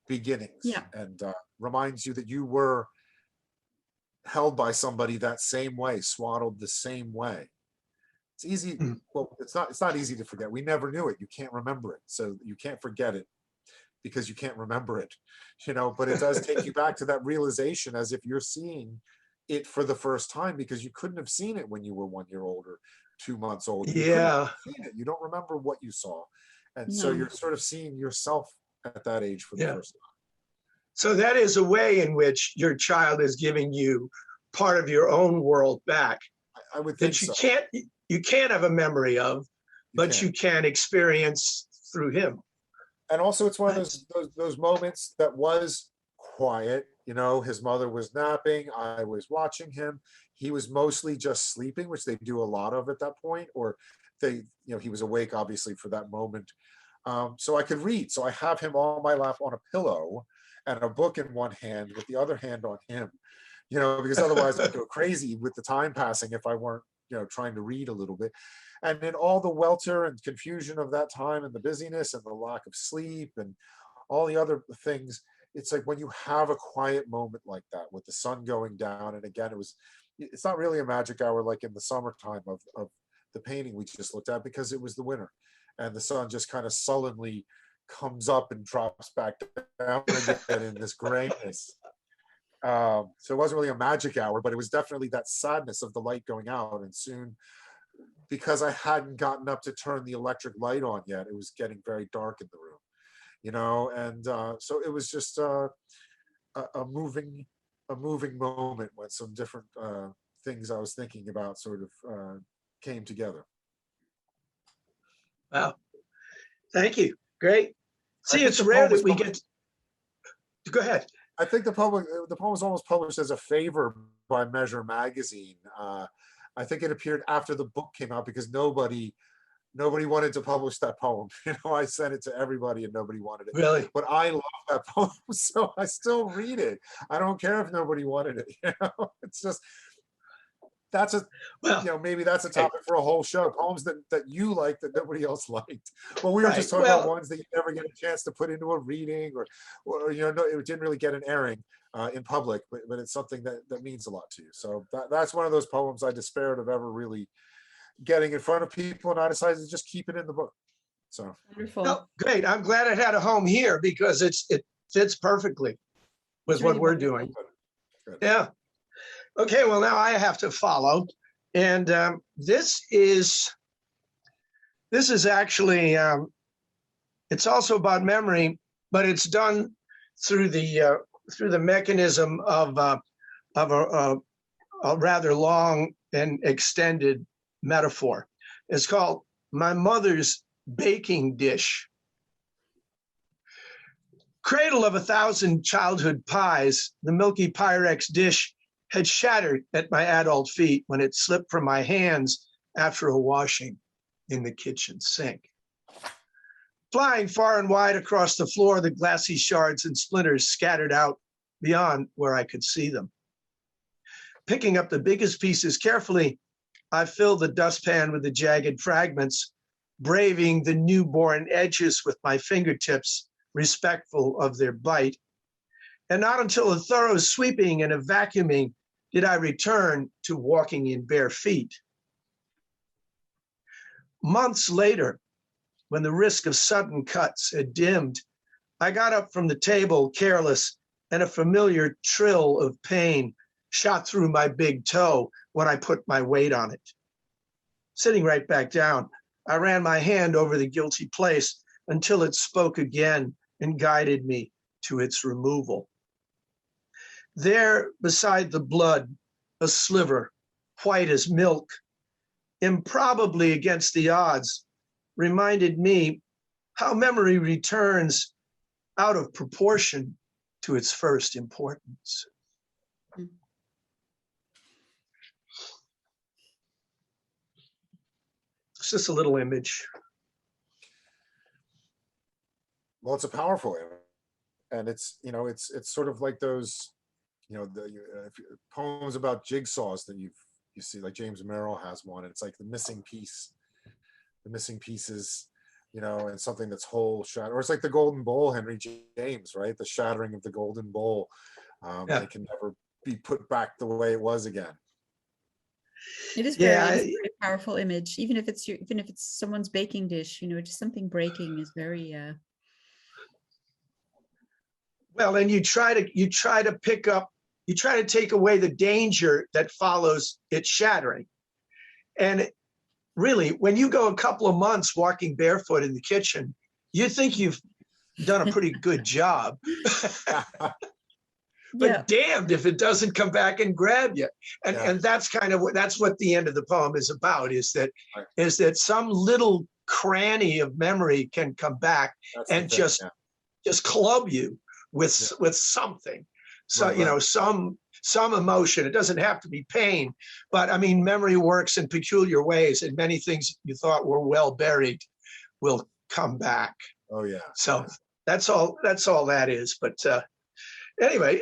beginnings, and reminds you that you were held by somebody that same way, swaddled the same way. It's easy. Well, it's not easy to forget. We never knew it. You can't remember it, so you can't forget it because you can't remember it, but it does take you back to that realization as if you're seeing it for the first time, because you couldn't have seen it when you were 1 year old or 2 months old. You don't remember what you saw. And so you're sort of seeing yourself at that age for the first time. So that is a way in which your child is giving you part of your own world back. I would think that you can't have a memory of, but you can experience through him. And also it's one of those moments that was quiet. His mother was napping. I was watching him. He was mostly just sleeping, which they do a lot of at that point, or he was awake obviously for that moment. So I could read. So I have him on my lap on a pillow and a book in one hand with the other hand on him, because otherwise I'd go crazy with the time passing if I weren't, trying to read a little bit. And in all the welter and confusion of that time and the busyness and the lack of sleep and all the other things, it's like when you have a quiet moment like that with the sun going down. And again, it's not really a magic hour like in the summertime of the painting we just looked at, because it was the winter and the sun just kind of sullenly comes up and drops back down again in this grayness. So it wasn't really a magic hour, but it was definitely that sadness of the light going out. And soon, because I hadn't gotten up to turn the electric light on yet, it was getting very dark in the room, and so it was just a moving moment when some different things I was thinking about sort of came together. Wow. Thank you. Great. See, it's rare that we get to... Go ahead. I think the poem was almost published as a favor by Measure magazine. I think it appeared after the book came out because nobody wanted to publish that poem. I sent it to everybody and nobody wanted it. Really? But I love that poem, so I still read it. I don't care if nobody wanted it. It's just, that's a, Well, maybe that's a topic for a whole show. Poems that you like that nobody else liked. Well, we were just right. talking about Well, ones that you never get a chance to put into a reading, or no, it didn't really get an airing in public, but it's something that means a lot to you. So that's one of those poems I despaired of ever really getting in front of people, and I decided to just keep it in the book. So Wonderful. well, great. I'm glad it had a home here because it fits perfectly with It's what really we're wonderful. doing. Good. Yeah. Okay. Well, now I have to follow, and this is actually it's also about memory, but it's done through the mechanism of a rather long and extended metaphor. It's called My Mother's Baking Dish. Cradle of 1,000 childhood pies, the milky Pyrex dish had shattered at my adult feet when it slipped from my hands after a washing in the kitchen sink. Flying far and wide across the floor, the glassy shards and splinters scattered out beyond where I could see them. Picking up the biggest pieces carefully, I filled the dustpan with the jagged fragments, braving the newborn edges with my fingertips, respectful of their bite. And not until a thorough sweeping and a vacuuming did I return to walking in bare feet. Months later, when the risk of sudden cuts had dimmed, I got up from the table careless, and a familiar trill of pain shot through my big toe when I put my weight on it. Sitting right back down, I ran my hand over the guilty place until it spoke again and guided me to its removal. There, beside the blood, a sliver, white as milk, improbably against the odds, reminded me how memory returns out of proportion to its first importance. It's just a little image. Well, it's a powerful image, and it's it's sort of like those poems about jigsaws that you see, like James Merrill has one, and it's like the missing piece, the missing pieces, and something that's whole shattered. Or it's like the golden bowl, Henry James, right? The shattering of the golden bowl. Yeah. It can never be put back the way it was again. It is Yeah, it's a very powerful image, even if it's someone's baking dish, just something breaking is very well, and you try to pick up, you try to take away the danger that follows it shattering. And really, when you go a couple of months walking barefoot in the kitchen, you think you've done a pretty good job. But yeah. damned if it doesn't come back and grab you. And Yeah. and that's kind of that's what the end of the poem is about, is that Right. is that some little cranny of memory can come back That's and the thing, yeah. just club you with something. So, Right. some emotion. It doesn't have to be pain, but I mean, memory works in peculiar ways, and many things you thought were well buried will come back. Oh yeah. So that's all that is. But anyway,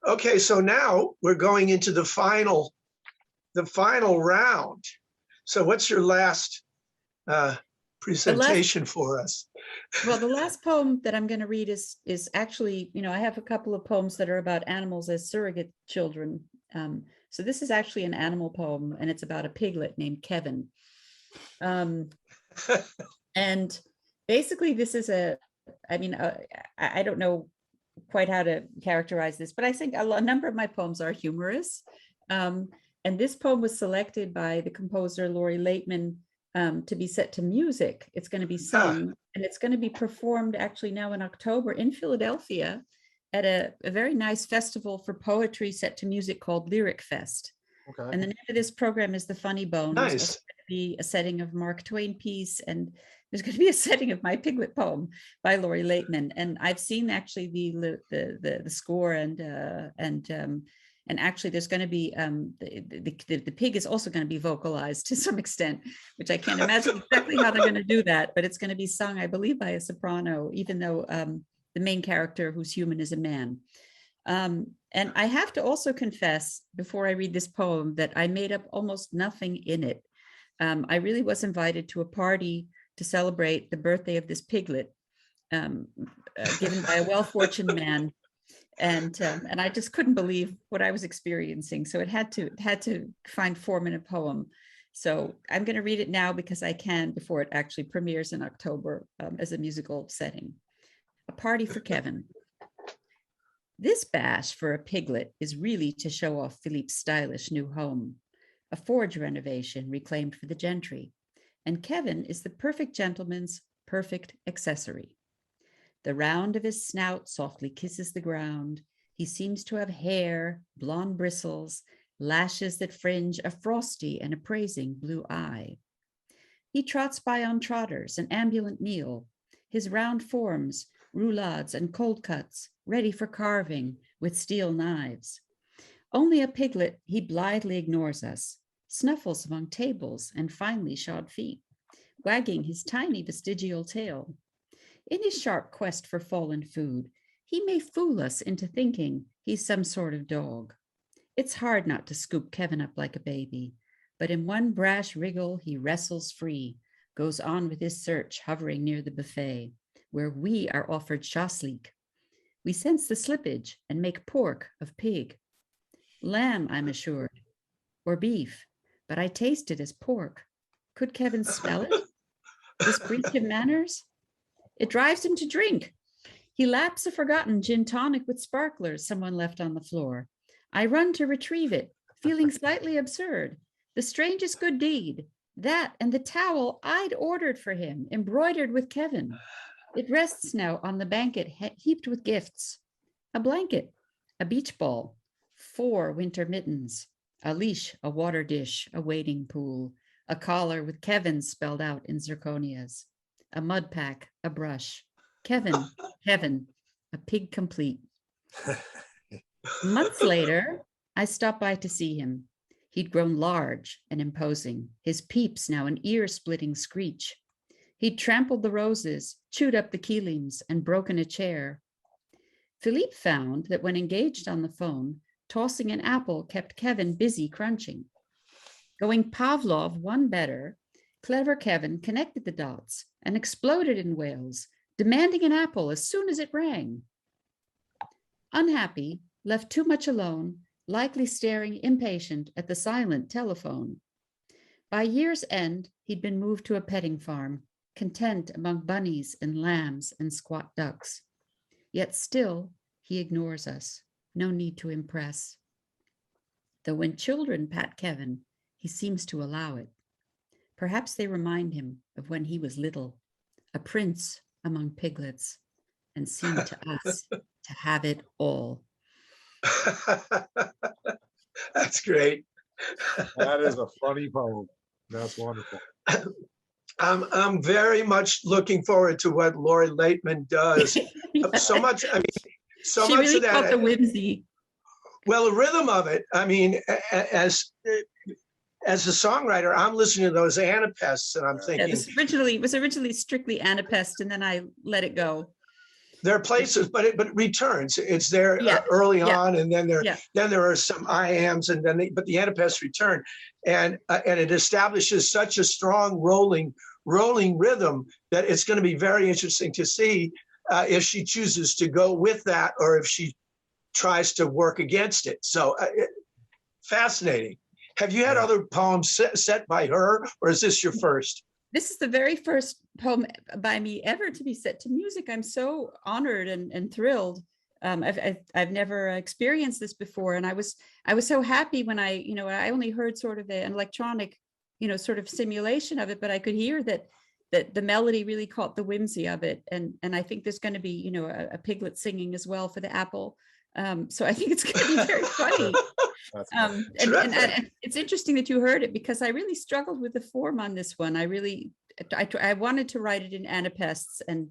okay, so now we're going into the final round. So what's your last presentation for us? Well, the last poem that I'm going to read is actually, I have a couple of poems that are about animals as surrogate children. So this is actually an animal poem, and it's about a piglet named Kevin. And basically, this is I don't know quite how to characterize this, but I think a number of my poems are humorous. And this poem was selected by the composer Laurie Laitman to be set to music. It's going to be sung, and it's going to be performed actually now in October in Philadelphia at a very nice festival for poetry set to music called Lyric Fest. Okay. And the name of this program is The Funny Bone. Nice. There's also going to be a setting of Mark Twain piece, and there's going to be a setting of my Piglet poem by Laurie Laitman. And I've seen actually the score, and And actually, there's going to be the pig is also going to be vocalized to some extent, which I can't imagine exactly how they're going to do that. But it's going to be sung, I believe, by a soprano, even though the main character, who's human, is a man. And I have to also confess, before I read this poem, that I made up almost nothing in it. I really was invited to a party to celebrate the birthday of this piglet, given by a well-fortuned man. And I just couldn't believe what I was experiencing. So it had to find form in a poem. So I'm going to read it now because I can before it actually premieres in October as a musical setting. A party for Kevin. This bash for a piglet is really to show off Philippe's stylish new home, a forge renovation reclaimed for the gentry. And Kevin is the perfect gentleman's perfect accessory. The round of his snout softly kisses the ground. He seems to have hair, blonde bristles, lashes that fringe a frosty and appraising blue eye. He trots by on trotters, an ambulant meal, his round forms, roulades and cold cuts, ready for carving with steel knives. Only a piglet, he blithely ignores us, snuffles among tables and finely shod feet, wagging his tiny vestigial tail. In his sharp quest for fallen food, he may fool us into thinking he's some sort of dog. It's hard not to scoop Kevin up like a baby, but in one brash wriggle, he wrestles free, goes on with his search, hovering near the buffet, where we are offered shashlik. We sense the slippage and make pork of pig. Lamb, I'm assured, or beef, but I taste it as pork. Could Kevin smell it? This breach of manners? It drives him to drink. He laps a forgotten gin tonic with sparklers someone left on the floor. I run to retrieve it, feeling slightly absurd. The strangest good deed, that and the towel I'd ordered for him, embroidered with Kevin. It rests now on the banquet heaped with gifts. A blanket, a beach ball, 4 winter mittens, a leash, a water dish, a wading pool, a collar with Kevin spelled out in zirconias, a mud pack, a brush. Kevin, a pig complete. Months later, I stopped by to see him. He'd grown large and imposing, his peeps now an ear-splitting screech. He'd trampled the roses, chewed up the keelings, and broken a chair. Philippe found that when engaged on the phone, tossing an apple kept Kevin busy crunching. Going Pavlov one better, clever Kevin connected the dots and exploded in wails, demanding an apple as soon as it rang. Unhappy, left too much alone, likely staring impatient at the silent telephone. By year's end, he'd been moved to a petting farm, content among bunnies and lambs and squat ducks. Yet still, he ignores us. No need to impress. Though when children pat Kevin, he seems to allow it. Perhaps they remind him of when he was little, a prince among piglets, and seemed to us to have it all. That's great. That is a funny poem. That's wonderful. I'm very much looking forward to what Lori Laitman does. So much, I mean, so she much really of that. caught the whimsy. Well, the rhythm of it, I mean, as a songwriter, I'm listening to those anapests and I'm thinking. Yeah, it was originally strictly anapest, and then I let it go. There are places, but it returns. It's there early on, and then there are some I-ams, and then but the anapests return, and it establishes such a strong rolling rhythm that it's going to be very interesting to see if she chooses to go with that or if she tries to work against it. So fascinating. Have you had other poems set by her, or is this your first? This is the very first poem by me ever to be set to music. I'm so honored and thrilled. I've never experienced this before, and I was so happy when I only heard sort of an electronic, sort of simulation of it, but I could hear that the melody really caught the whimsy of it, and I think there's going to be a piglet singing as well for the apple. So I think it's going to be very funny. And it's interesting that you heard it, because I really struggled with the form on this one. I wanted to write it in anapests, and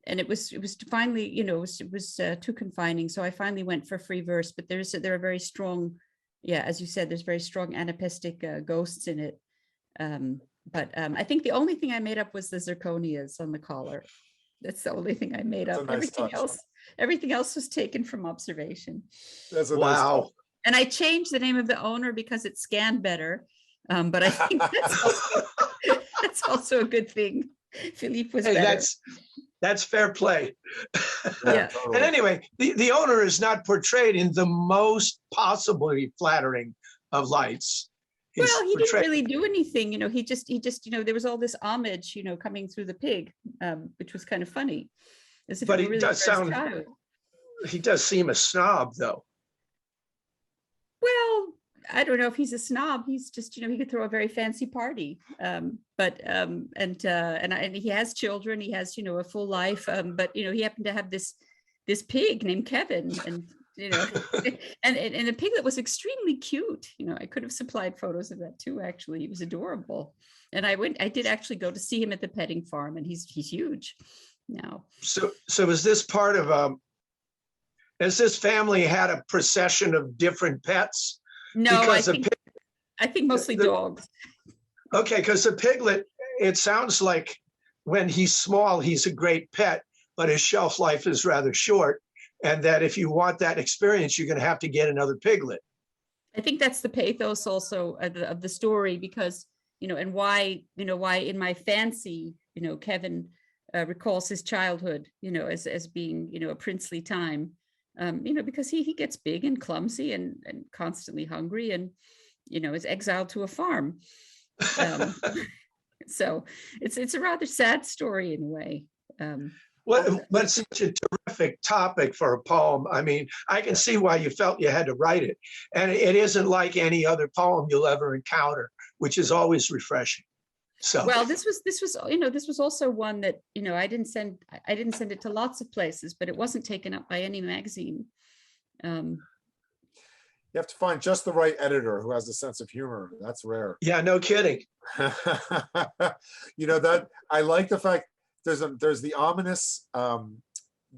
and it was finally, you know, it was too confining. So I finally went for free verse, but there are very strong, yeah, as you said, there's very strong anapistic ghosts in it. But I think the only thing I made up was the zirconias on the collar. That's the only thing I made That's a up. nice touch. Everything else was taken from observation. That's a nice Wow. touch. And I changed the name of the owner because it scanned better. But I think that's also a good thing. Philippe was Hey, better. that's fair play. Yeah. Totally. And anyway, the owner is not portrayed in the most possibly flattering of lights. He's Well, he didn't portrayed- really do anything, you know, he just, you know, there was all this homage, you know, coming through the pig, which was kind of funny. As if But it he were really does for his sound- child. he does seem a snob, though. Well, I don't know if he's a snob. He's just, you know, he could throw a very fancy party. And he has children. He has, you know, a full life. But you know, he happened to have this pig named Kevin, and you know, and a pig that was extremely cute. You know, I could have supplied photos of that too. Actually, he was adorable. And I did actually go to see him at the petting farm, and he's huge now. So is this part of has this family had a procession of different pets? No, Because I think mostly dogs. Okay, because the piglet, it sounds like when he's small, he's a great pet, but his shelf life is rather short. And that if you want that experience, you're going to have to get another piglet. I think that's the pathos also of the story, because, you know, and why in my fancy, you know, Kevin recalls his childhood, you know, as being, you know, a princely time, you know, because he gets big and clumsy and constantly hungry, and, you know, is exiled to a farm. So it's a rather sad story in a way. But it's such a terrific topic for a poem. I mean, I can see why you felt you had to write it. And it isn't like any other poem you'll ever encounter, which is always refreshing. So well, this was you know, this was also one that, you know, I didn't send it to lots of places, but it wasn't taken up by any magazine. You have to find just the right editor who has a sense of humor. That's rare. yeah, no kidding. You know, that I like the fact there's the ominous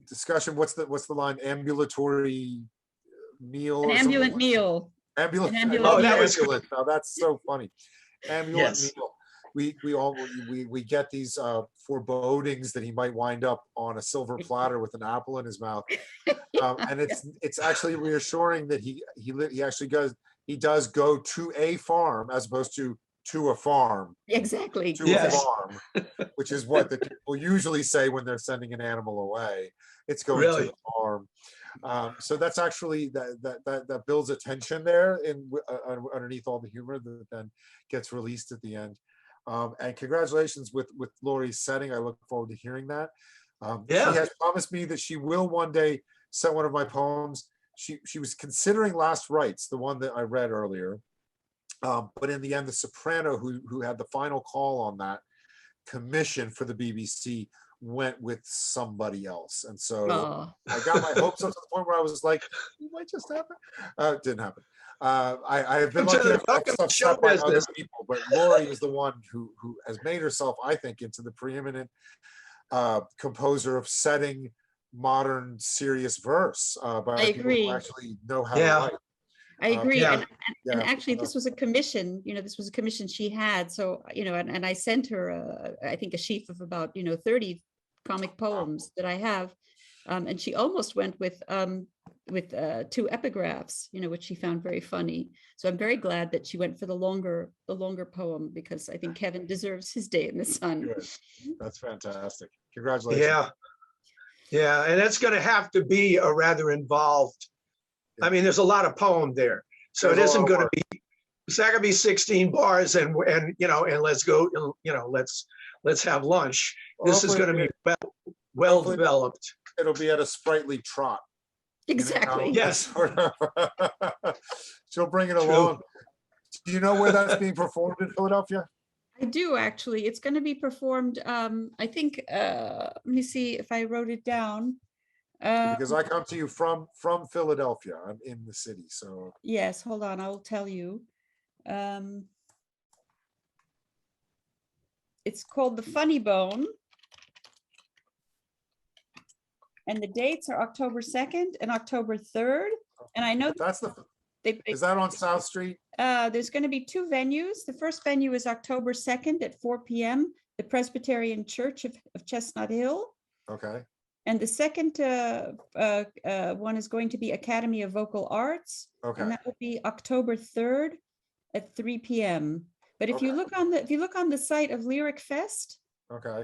discussion. What's the line? Ambulatory meal. An ambulant meal. Ambulant. An ambulant Oh, that meal. was Ambulant. Now that's so funny. Ambulant Yes. meal. We get these forebodings that he might wind up on a silver platter with an apple in his mouth, and it's actually reassuring that he does go to a farm as opposed to a farm. Exactly. To a farm, which is what the people usually say when they're sending an animal away. It's going to the farm. So that's actually that builds a tension there in underneath all the humor that then gets released at the end. And congratulations with Lori's setting. I look forward to hearing that. She has promised me that she will one day set one of my poems. She was considering Last Rites, the one that I read earlier. But in the end, the soprano who had the final call on that commission for the BBC went with somebody else. And so I got my hopes up to the point where I was like, it might just happen. It didn't happen. I have been lucky enough to have stuff set by other people, but Lori is the one who has made herself, I think, into the preeminent composer of setting modern serious verse by people who actually know how to write. I agree. Yeah. And actually, this was a commission, you know, this was a commission she had. So, you know, and I sent her, I think, a sheaf of about, you know, 30 comic poems that I have. And she almost went with 2 epigraphs, you know, which she found very funny. So I'm very glad that she went for the longer poem, because I think Kevin deserves his day in the sun. Good. That's fantastic. Congratulations. Yeah. And it's going to have to be a rather involved. I mean, there's a lot of poem there, so it isn't going to be. It's not going to be 16 bars and you know, and let's go. You know, let's have lunch. This is going to be well developed. It'll be at a sprightly trot. Exactly. You know, Yes. She'll bring it along. Do you know where that's being performed in Philadelphia? I do, actually. It's going to be performed, I think, let me see if I wrote it down. Because I come to you from Philadelphia. I'm in the city, so. Yes, hold on, I will tell you. It's called The Funny Bone. And the dates are October 2nd and October 3rd. And I know That's the, they, is that on South Street? there's going to be two venues. The first venue is October 2nd at 4 p.m., the Presbyterian Church of Chestnut Hill. Okay, And the second one is going to be Academy of Vocal Arts. okay, And that will be October 3rd at 3 p.m. But if you look on the site of Lyric Fest, okay.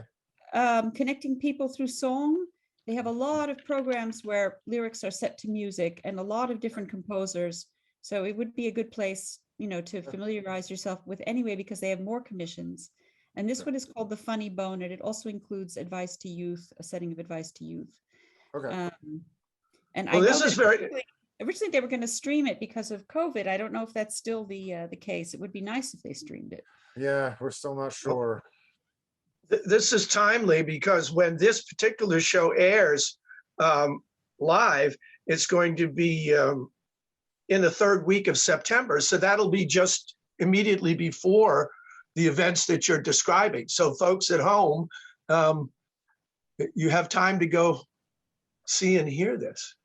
connecting people through song, they have a lot of programs where lyrics are set to music and a lot of different composers. So it would be a good place, you know, to familiarize yourself with anyway, because they have more commissions. And this one is called The Funny Bone, and it also includes advice to youth, a setting of advice to youth. Okay. And Well, I this know is that very, originally they were going to stream it because of COVID. I don't know if that's still the case. It would be nice if they streamed it. Yeah, we're still not sure. this is timely because when this particular show airs live, it's going to be in the third week of September. So that'll be just immediately before the events that you're describing. So folks at home, you have time to go see and hear this.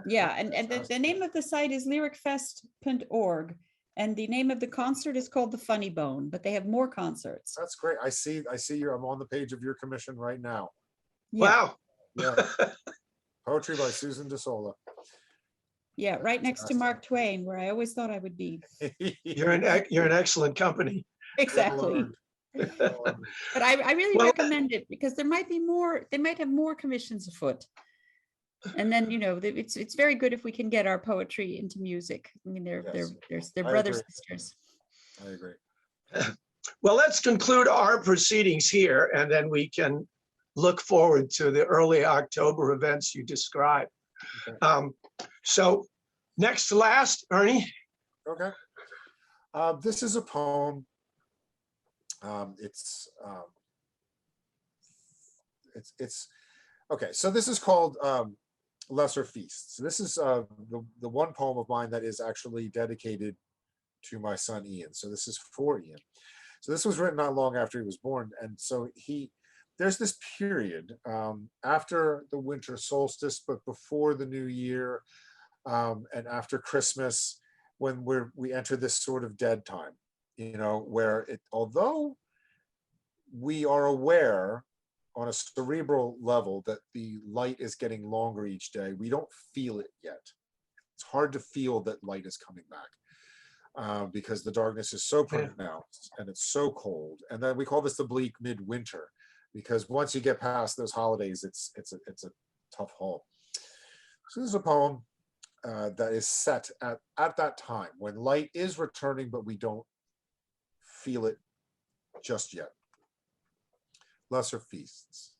Yeah, and the name of the site is lyricfest.org, and the name of the concert is called The Funny Bone, but they have more concerts. That's great. I see I'm on the page of your commission right now. Yeah. Wow. Yeah. Poetry by Susan DeSola. Yeah, right next to Mark Twain, where I always thought I would be. You're an excellent company. Exactly. But I really recommend it because there might be more, they might have more commissions afoot. And then, you know, it's very good if we can get our poetry into music. I mean, they're brothers, sisters. I agree. Well, let's conclude our proceedings here, and then we can look forward to the early October events you described. Okay. So next to last, Ernie. Okay. This is a poem. It's okay. So this is called Lesser Feasts. This is the one poem of mine that is actually dedicated to my son Ian. So this is for Ian. So this was written not long after he was born, and so there's this period after the winter solstice, but before the new year, and after Christmas, when we enter this sort of dead time, you know, where although we are aware on a cerebral level that the light is getting longer each day, we don't feel it yet. It's hard to feel that light is coming back because the darkness is so pronounced and it's so cold. And then we call this the bleak midwinter, because once you get past those holidays, it's a tough haul. So this is a poem that is set at that time when light is returning, but we don't feel it just yet. Lesser Feasts.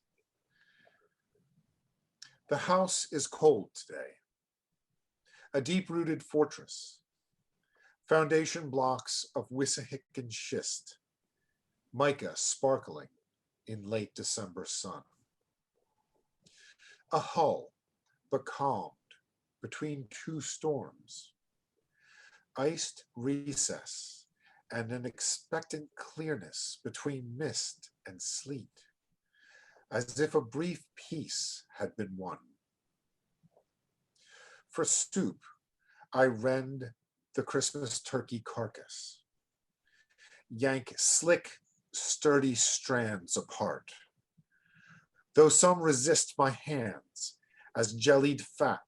The house is cold today. A deep-rooted fortress. Foundation blocks of Wissahickon schist. Mica sparkling in late December sun. A hull, becalmed between two storms. Iced recess and an expectant clearness between mist and sleet, as if a brief peace had been won. For soup, I rend the Christmas turkey carcass, yank slick, sturdy strands apart, though some resist my hands as jellied fat,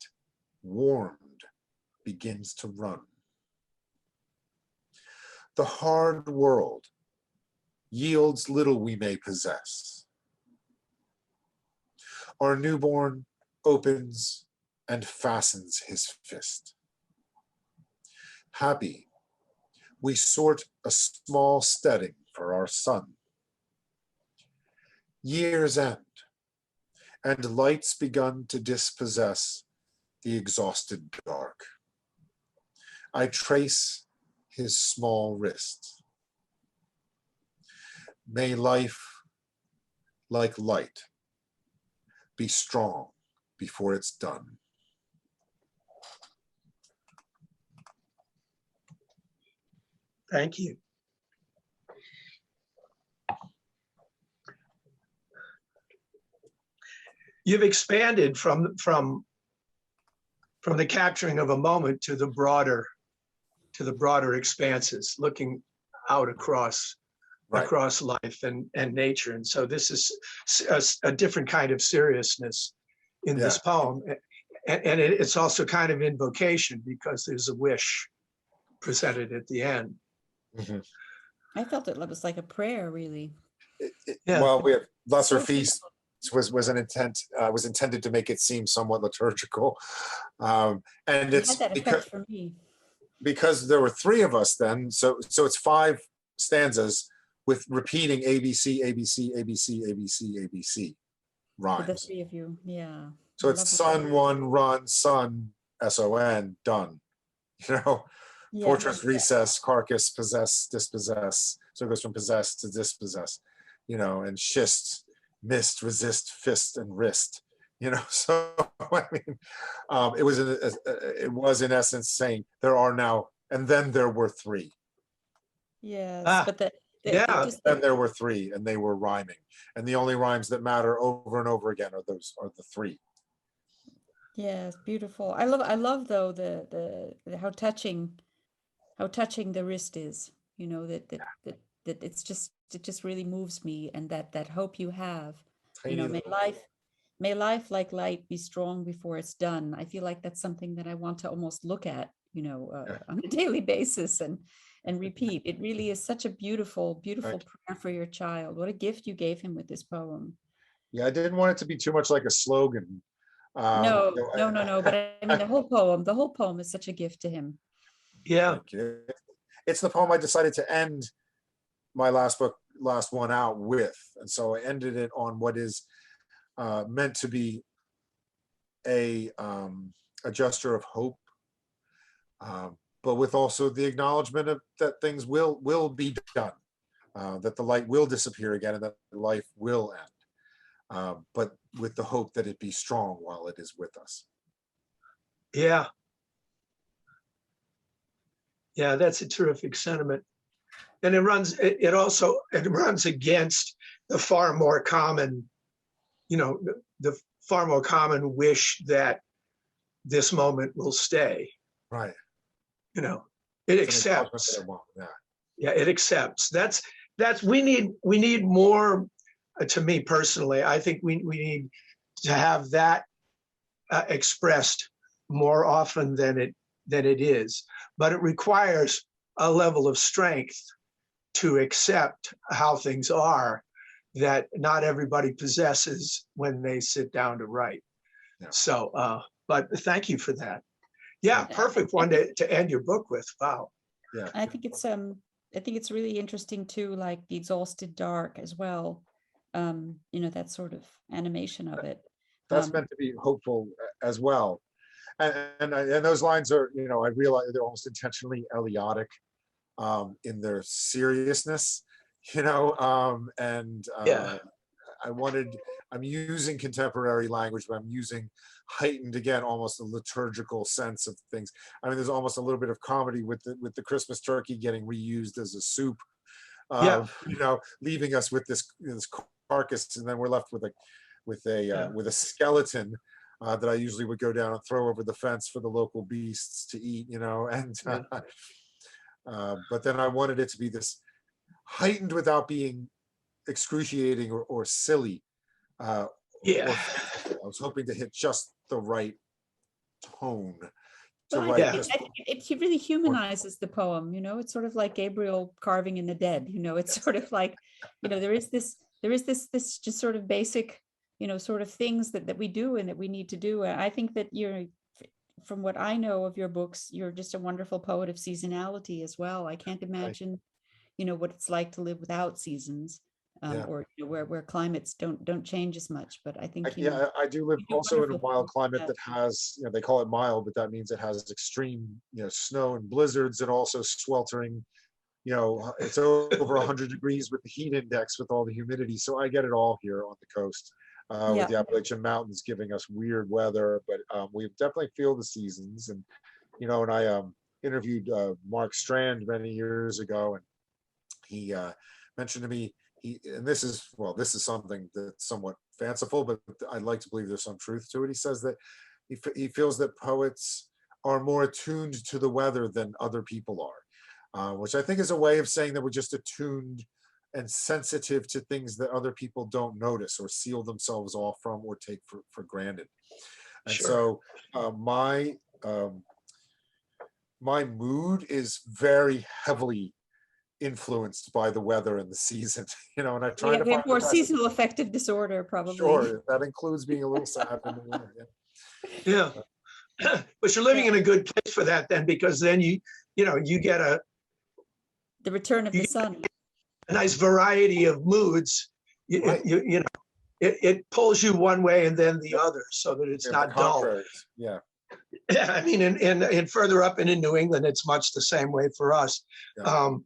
warmed, begins to run. The hard world yields little we may possess. Our newborn opens and fastens his fist. Happy, we sort a small steading for our son. Year's end, and lights begun to dispossess the exhausted dark. I trace his small wrist. May life, like light, be strong before it's done. Thank you. you've expanded from the capturing of a moment to the broader expanses, looking out across Right. across life and nature. And so this is a different kind of seriousness in this poem. And it's also kind of invocation because there's a wish presented at the end. Mhm. I felt it was like a prayer, really. Yeah. Well, we have Lesser So Feast was intended to make it seem somewhat liturgical, and It had it's that effect for me. because there were three of us then, so it's 5 stanzas with repeating ABC, ABC, ABC, ABC, ABC For the rhymes. 3 of you, yeah. So it's Lovely. sun, one, run, sun, SON, done. You know, Yeah. fortress, recess, carcass, possess, dispossess. So it goes from possess to dispossess, you know, and schist, mist, resist, fist, and wrist. You know, so I mean, it was in essence saying there are now, and then there were 3. Yes, Ah, but yeah. just Then there were 3, and they were rhyming, and the only rhymes that matter over and over again are the 3. yes, beautiful. I love though how touching the wrist is. You know that it just really moves me, and that hope you have. You Tiny know, little. may life like light be strong before it's done. I feel like that's something that I want to almost look at, you know, Yeah. on a daily basis and repeat. It really is such a beautiful Right. prayer for your child. What a gift you gave him with this poem. Yeah, I didn't want it to be too much like a slogan. No, You no, no, no. But I mean, the whole poem is such a gift to him. Yeah. thank you. It's the poem I decided to end my last one out with, and so I ended it on what is meant to be a gesture of hope, but with also the acknowledgement of that things will be done, that the light will disappear again, and that life will end, but with the hope that it be strong while it is with us. Yeah. Yeah, that's a terrific sentiment. And it also runs against the far more common, you know, the far more common wish that this moment will stay. Right. You know, it It's an acknowledgement accepts. that it won't. Yeah. Yeah, it accepts. That's we need more. To me personally, I think we need to have that expressed more often than it is. But it requires a level of strength to accept how things are that not everybody possesses when they sit down to write. Yeah. So, but thank you for that. Yeah, perfect one to end your book with. Wow. Yeah. I think it's really interesting too, like the exhausted dark as well. You know, that sort of animation of it. That's meant to be hopeful as well. And those lines are, you know, I realize they're almost intentionally Eliotic in their seriousness, you know, and Yeah. I'm using contemporary language, but I'm using heightened, again, almost a liturgical sense of things. I mean, there's almost a little bit of comedy with the Christmas turkey getting reused as a soup, Yeah. you know, leaving us with this carcass, and then we're left with a skeleton that I usually would go down and throw over the fence for the local beasts to eat, you know, and but then I wanted it to be this heightened without being excruciating or silly. Yeah. I was hoping to hit just the right tone to Well, write. I think it really humanizes the poem. You know, it's sort of like Gabriel carving in the dead. You know, it's sort of like, you know, there is this just sort of basic, you know, sort of things that we do and that we need to do. I think that from what I know of your books, you're just a wonderful poet of seasonality as well. I can't imagine, you know, what it's like to live without seasons, or you know, where climates don't change as much. But I think I do live also in a mild climate that has, you know, they call it mild, but that means it has extreme, you know, snow and blizzards, and also sweltering, you know, it's over 100 degrees with the heat index with all the humidity. So I get it all here on the coast, with the Appalachian Mountains giving us weird weather, but we definitely feel the seasons. And, you know, and I interviewed Mark Strand many years ago, and he mentioned to me and this is, well, this is something that's somewhat fanciful, but I'd like to believe there's some truth to it. He says that he feels that poets are more attuned to the weather than other people are, which I think is a way of saying that we're just attuned and sensitive to things that other people don't notice or seal themselves off from or take for granted. And Sure. so my mood is very heavily influenced by the weather and the season, and I try to find more the best. seasonal affective disorder, probably. Sure, that includes being a little sad in the winter. Yeah. But you're living in a good place for that then, because then you get The return of the sun. a nice variety of moods. Right. It pulls you one way and then the other, so that it's not dull. Yeah. Yeah, I mean, in further up and in New England, it's much the same way for us. Yeah.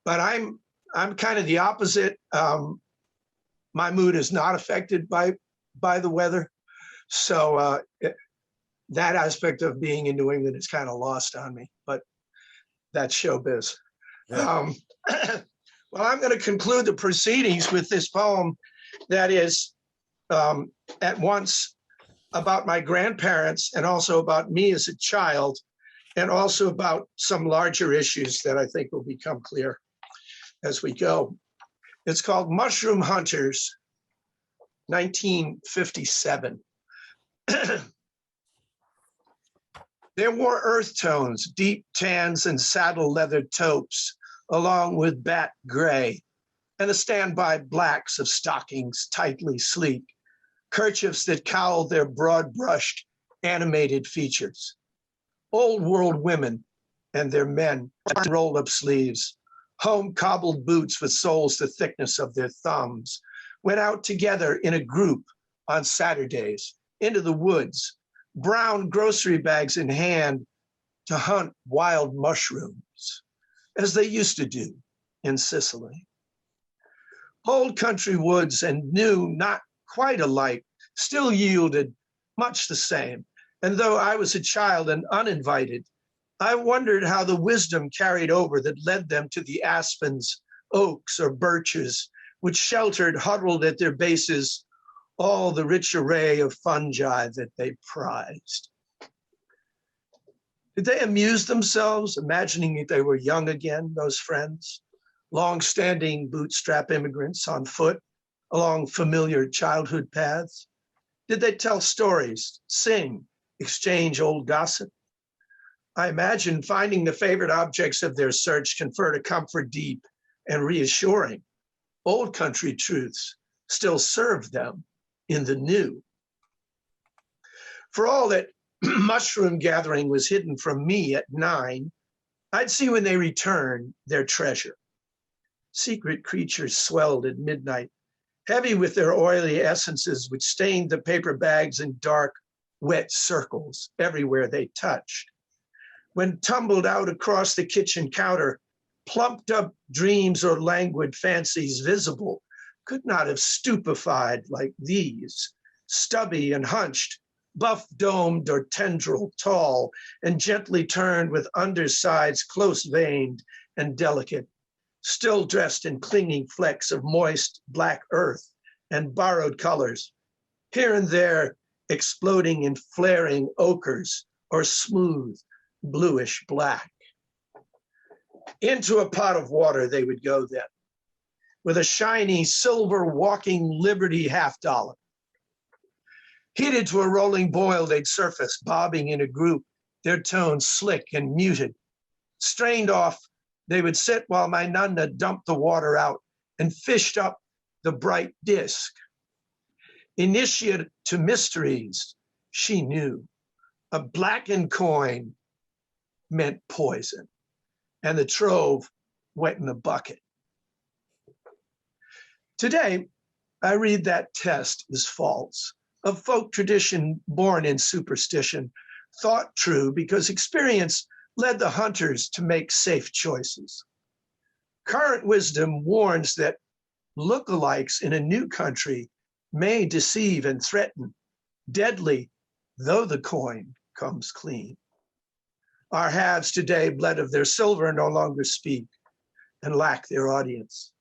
But I'm kind of the opposite. My mood is not affected by the weather, so that aspect of being in New England is kind of lost on me. But that's showbiz. Yeah. Well, I'm going to conclude the proceedings with this poem that is at once about my grandparents and also about me as a child, and also about some larger issues that I think will become clear as we go. It's called Mushroom Hunters, 1957. There were earth tones, deep tans and saddle leather taupes, along with bat gray, and the standby blacks of stockings tightly sleek, kerchiefs that cowled their broad-brushed, animated features. Old world women and their men, rolled-up sleeves, home-cobbled boots with soles the thickness of their thumbs, went out together in a group on Saturdays into the woods, brown grocery bags in hand, to hunt wild mushrooms, as they used to do in Sicily. Old country woods and new, not quite alike, still yielded much the same. And though I was a child and uninvited, I wondered how the wisdom carried over that led them to the aspens, oaks, or birches, which sheltered, huddled at their bases, all the rich array of fungi that they prized. Did they amuse themselves, imagining that they were young again, those friends, long-standing bootstrap immigrants on foot along familiar childhood paths? Did they tell stories, sing, exchange old gossip? I imagine finding the favorite objects of their search conferred a comfort deep and reassuring. Old country truths still served them in the new. For all that mushroom gathering was hidden from me at 9, I'd see when they returned their treasure. Secret creatures swelled at midnight, heavy with their oily essences which stained the paper bags in dark, wet circles everywhere they touched. When tumbled out across the kitchen counter, plumped up dreams or languid fancies visible could not have stupefied like these, stubby and hunched, buff-domed or tendril tall, and gently turned with undersides close-veined and delicate, still dressed in clinging flecks of moist black earth and borrowed colors, here and there exploding in flaring ochres or smooth bluish black. Into a pot of water they would go then, with a shiny silver walking Liberty $50. Heated to a rolling boil, they'd surface, bobbing in a group, their tones slick and muted. Strained off, they would sit while my nonna dumped the water out and fished up the bright disc. Initiate to mysteries, she knew. A blackened coin meant poison, and the trove went in the bucket. Today, I read that test is false, of folk tradition born in superstition, thought true because experience led the hunters to make safe choices. Current wisdom warns that lookalikes in a new country may deceive and threaten, deadly though the coin comes clean. Our haves today, bled of their silver, no longer speak and lack their audience.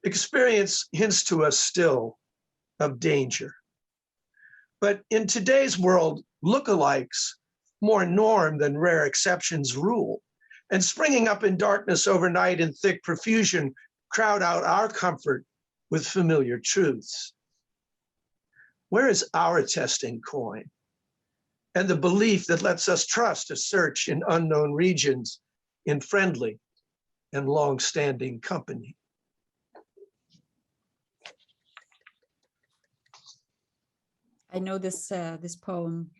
Experience hints to us still of danger. But in today's world, lookalikes, more norm than rare exceptions, rule. And springing up in darkness overnight in thick profusion, crowd out our comfort with familiar truths. Where is our testing coin? And the belief that lets us trust a search in unknown regions in friendly and long-standing company. I know this poem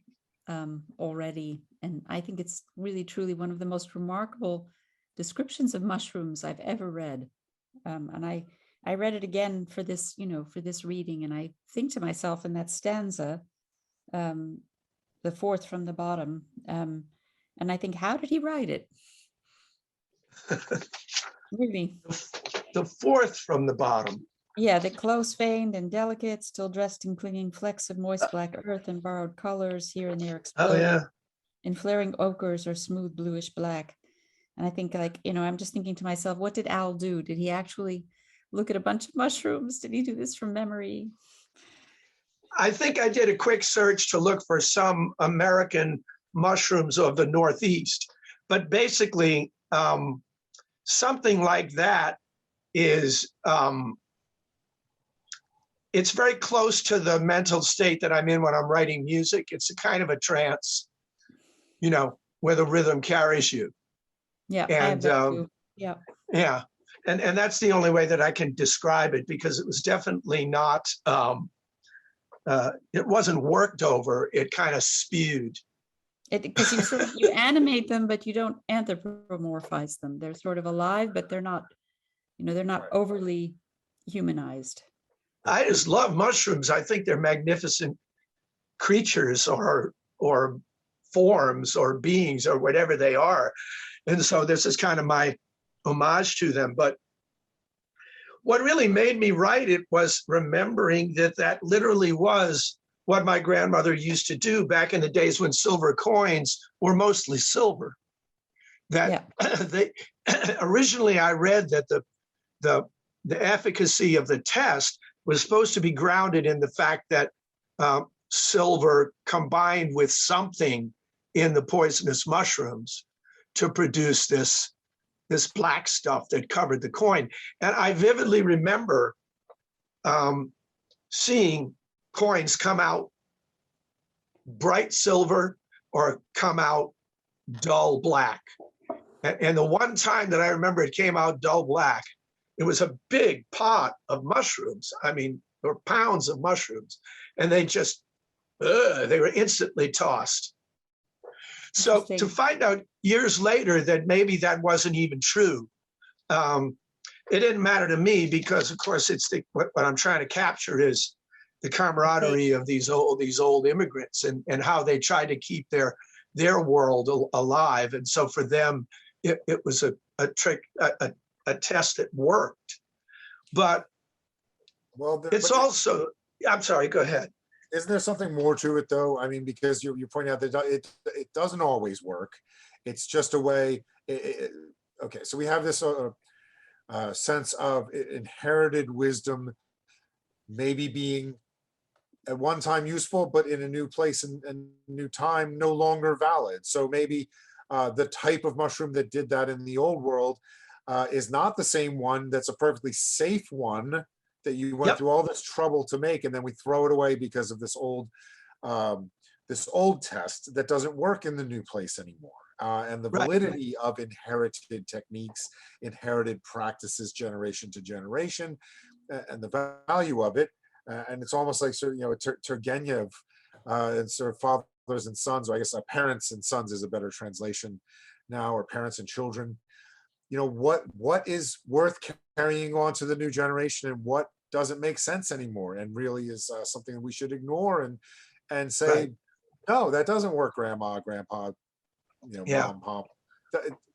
already, and I think it's really truly one of the most remarkable descriptions of mushrooms I've ever read. And I read it again for this, for this reading, and I think to myself in that stanza, the fourth from the bottom, and I think, how did he write it? Really. The fourth from the bottom. Yeah, the close veined and delicate, still dressed in clinging flecks of moist black earth and borrowed colors here and there explode in flaring ochres or smooth bluish black. And I think, like, I'm just thinking to myself, what did Al do? Did he actually look at a bunch of mushrooms? Did he do this from memory? I think I did a quick search to look for some American mushrooms of the Northeast, but basically something like that is, it's very close to the mental state that I'm in when I'm writing music. It's a kind of a trance, where the rhythm carries you. Yeah, and I have that too. Yeah. Yeah, and that's the only way that I can describe it, because it was definitely not, it wasn't worked over. It kind of spewed. Because you animate them, but you don't anthropomorphize them. They're sort of alive, but they're not, they're not overly humanized. I just love mushrooms. I think they're magnificent creatures or forms or beings or whatever they are. And so this is kind of my homage to them. But what really made me write it was remembering that literally was what my grandmother used to do back in the days when silver coins were mostly silver. That they originally, I read that the efficacy of the test was supposed to be grounded in the fact that silver combined with something in the poisonous mushrooms to produce this black stuff that covered the coin. And I vividly remember seeing coins come out bright silver or come out dull black. And the one time that I remember it came out dull black, it was a big pot of mushrooms. I mean, there were pounds of mushrooms, and they were instantly tossed. So to find out years later that maybe that wasn't even true, it didn't matter to me, because of course what I'm trying to capture is the camaraderie of these old immigrants and how they tried to keep their world alive. And so for them, it was a trick, a test that worked. But it's also, I'm sorry, go ahead. Isn't there something more to it, though? I mean, because you point out that it doesn't always work. It's just a way. Okay, so we have this sense of inherited wisdom, maybe being at one time useful, but in a new place and new time no longer valid. So maybe the type of mushroom that did that in the old world is not the same one that's a perfectly safe one that you went through all this trouble to make, and then we throw it away because of this old test that doesn't work in the new place anymore. And the validity of inherited techniques, inherited practices, generation to generation, and the value of it. And it's almost like Turgenev and sort of fathers and sons, or I guess parents and sons is a better translation now, or parents and children. What is worth carrying on to the new generation, and what doesn't make sense anymore, and really is something that we should ignore and say, no, that doesn't work, grandma, grandpa, mom, pop.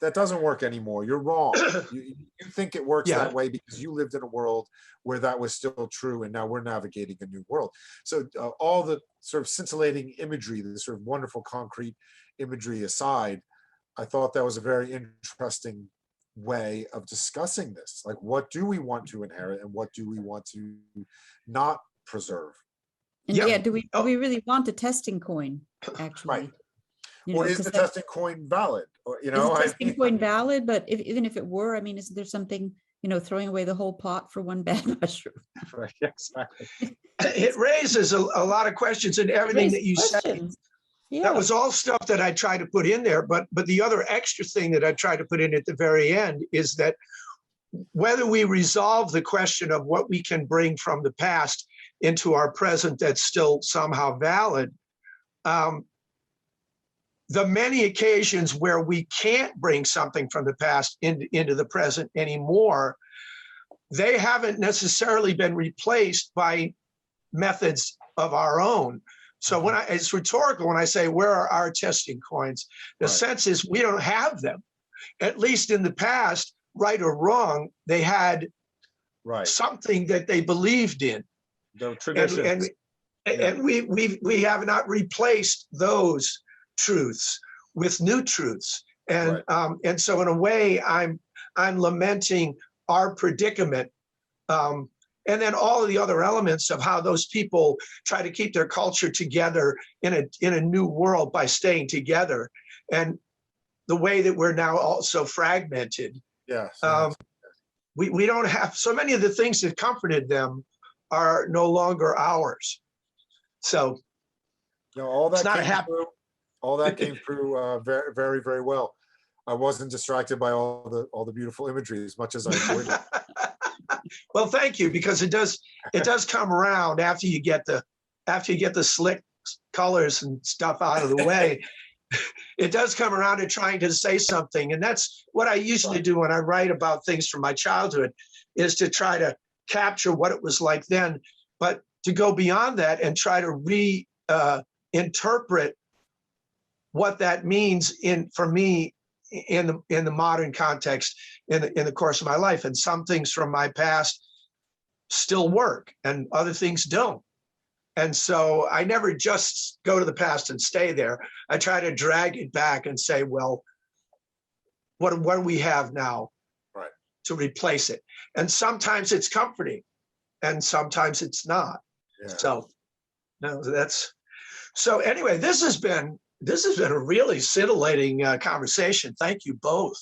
That doesn't work anymore. You're wrong. You think it works that way because you lived in a world where that was still true, and now we're navigating a new world. So all the sort of scintillating imagery, the sort of wonderful concrete imagery aside, I thought that was a very interesting way of discussing this. Like, what do we want to inherit and what do we want to not preserve? And Yeah. yeah, do we really want a testing coin, actually? Right. You Or know, is 'cause the that- testing coin valid? Or, you is know, a I testing mean, coin valid? But even if it were, I mean, isn't there something, you know, throwing away the whole pot for one bad mushroom? right, exactly. It raises a lot of questions, and everything that you said. Questions. Yeah. That was all stuff that I tried to put in there. But the other extra thing that I tried to put in at the very end is that whether we resolve the question of what we can bring from the past into our present that's still somehow valid, the many occasions where we can't bring something from the past into the present anymore, they haven't necessarily been replaced by methods of our own. So when it's rhetorical when I say, where are our testing coins? The Right. sense is we don't have them. At least in the past, right or wrong, they had Right. something that they believed in. The traditions. And we have not replaced those truths with new truths. And and so in a way, I'm lamenting our predicament. And then all of the other elements of how those people try to keep their culture together in a new world by staying together, and the way that we're now also fragmented. Yes. We don't have so many of the things that comforted them are no longer ours. So No, all that it's not came through. All that came through very, very, very well. I wasn't distracted by all the beautiful imagery as much as I enjoyed it. Well, thank you, because it does come around after you get the slick colors and stuff out of the way. It does come around to trying to say something, and that's what I usually do when I write about things from my childhood, is to try to capture what it was like then, but to go beyond that and try to reinterpret what that means for me in the modern context in the course of my life. And some things from my past still work and other things don't. And so I never just go to the past and stay there. I try to drag it back and say, well, what do we have now to replace it? And sometimes it's comforting and sometimes it's not. Yeah. So no, so anyway, this has been a really scintillating conversation. Thank you both.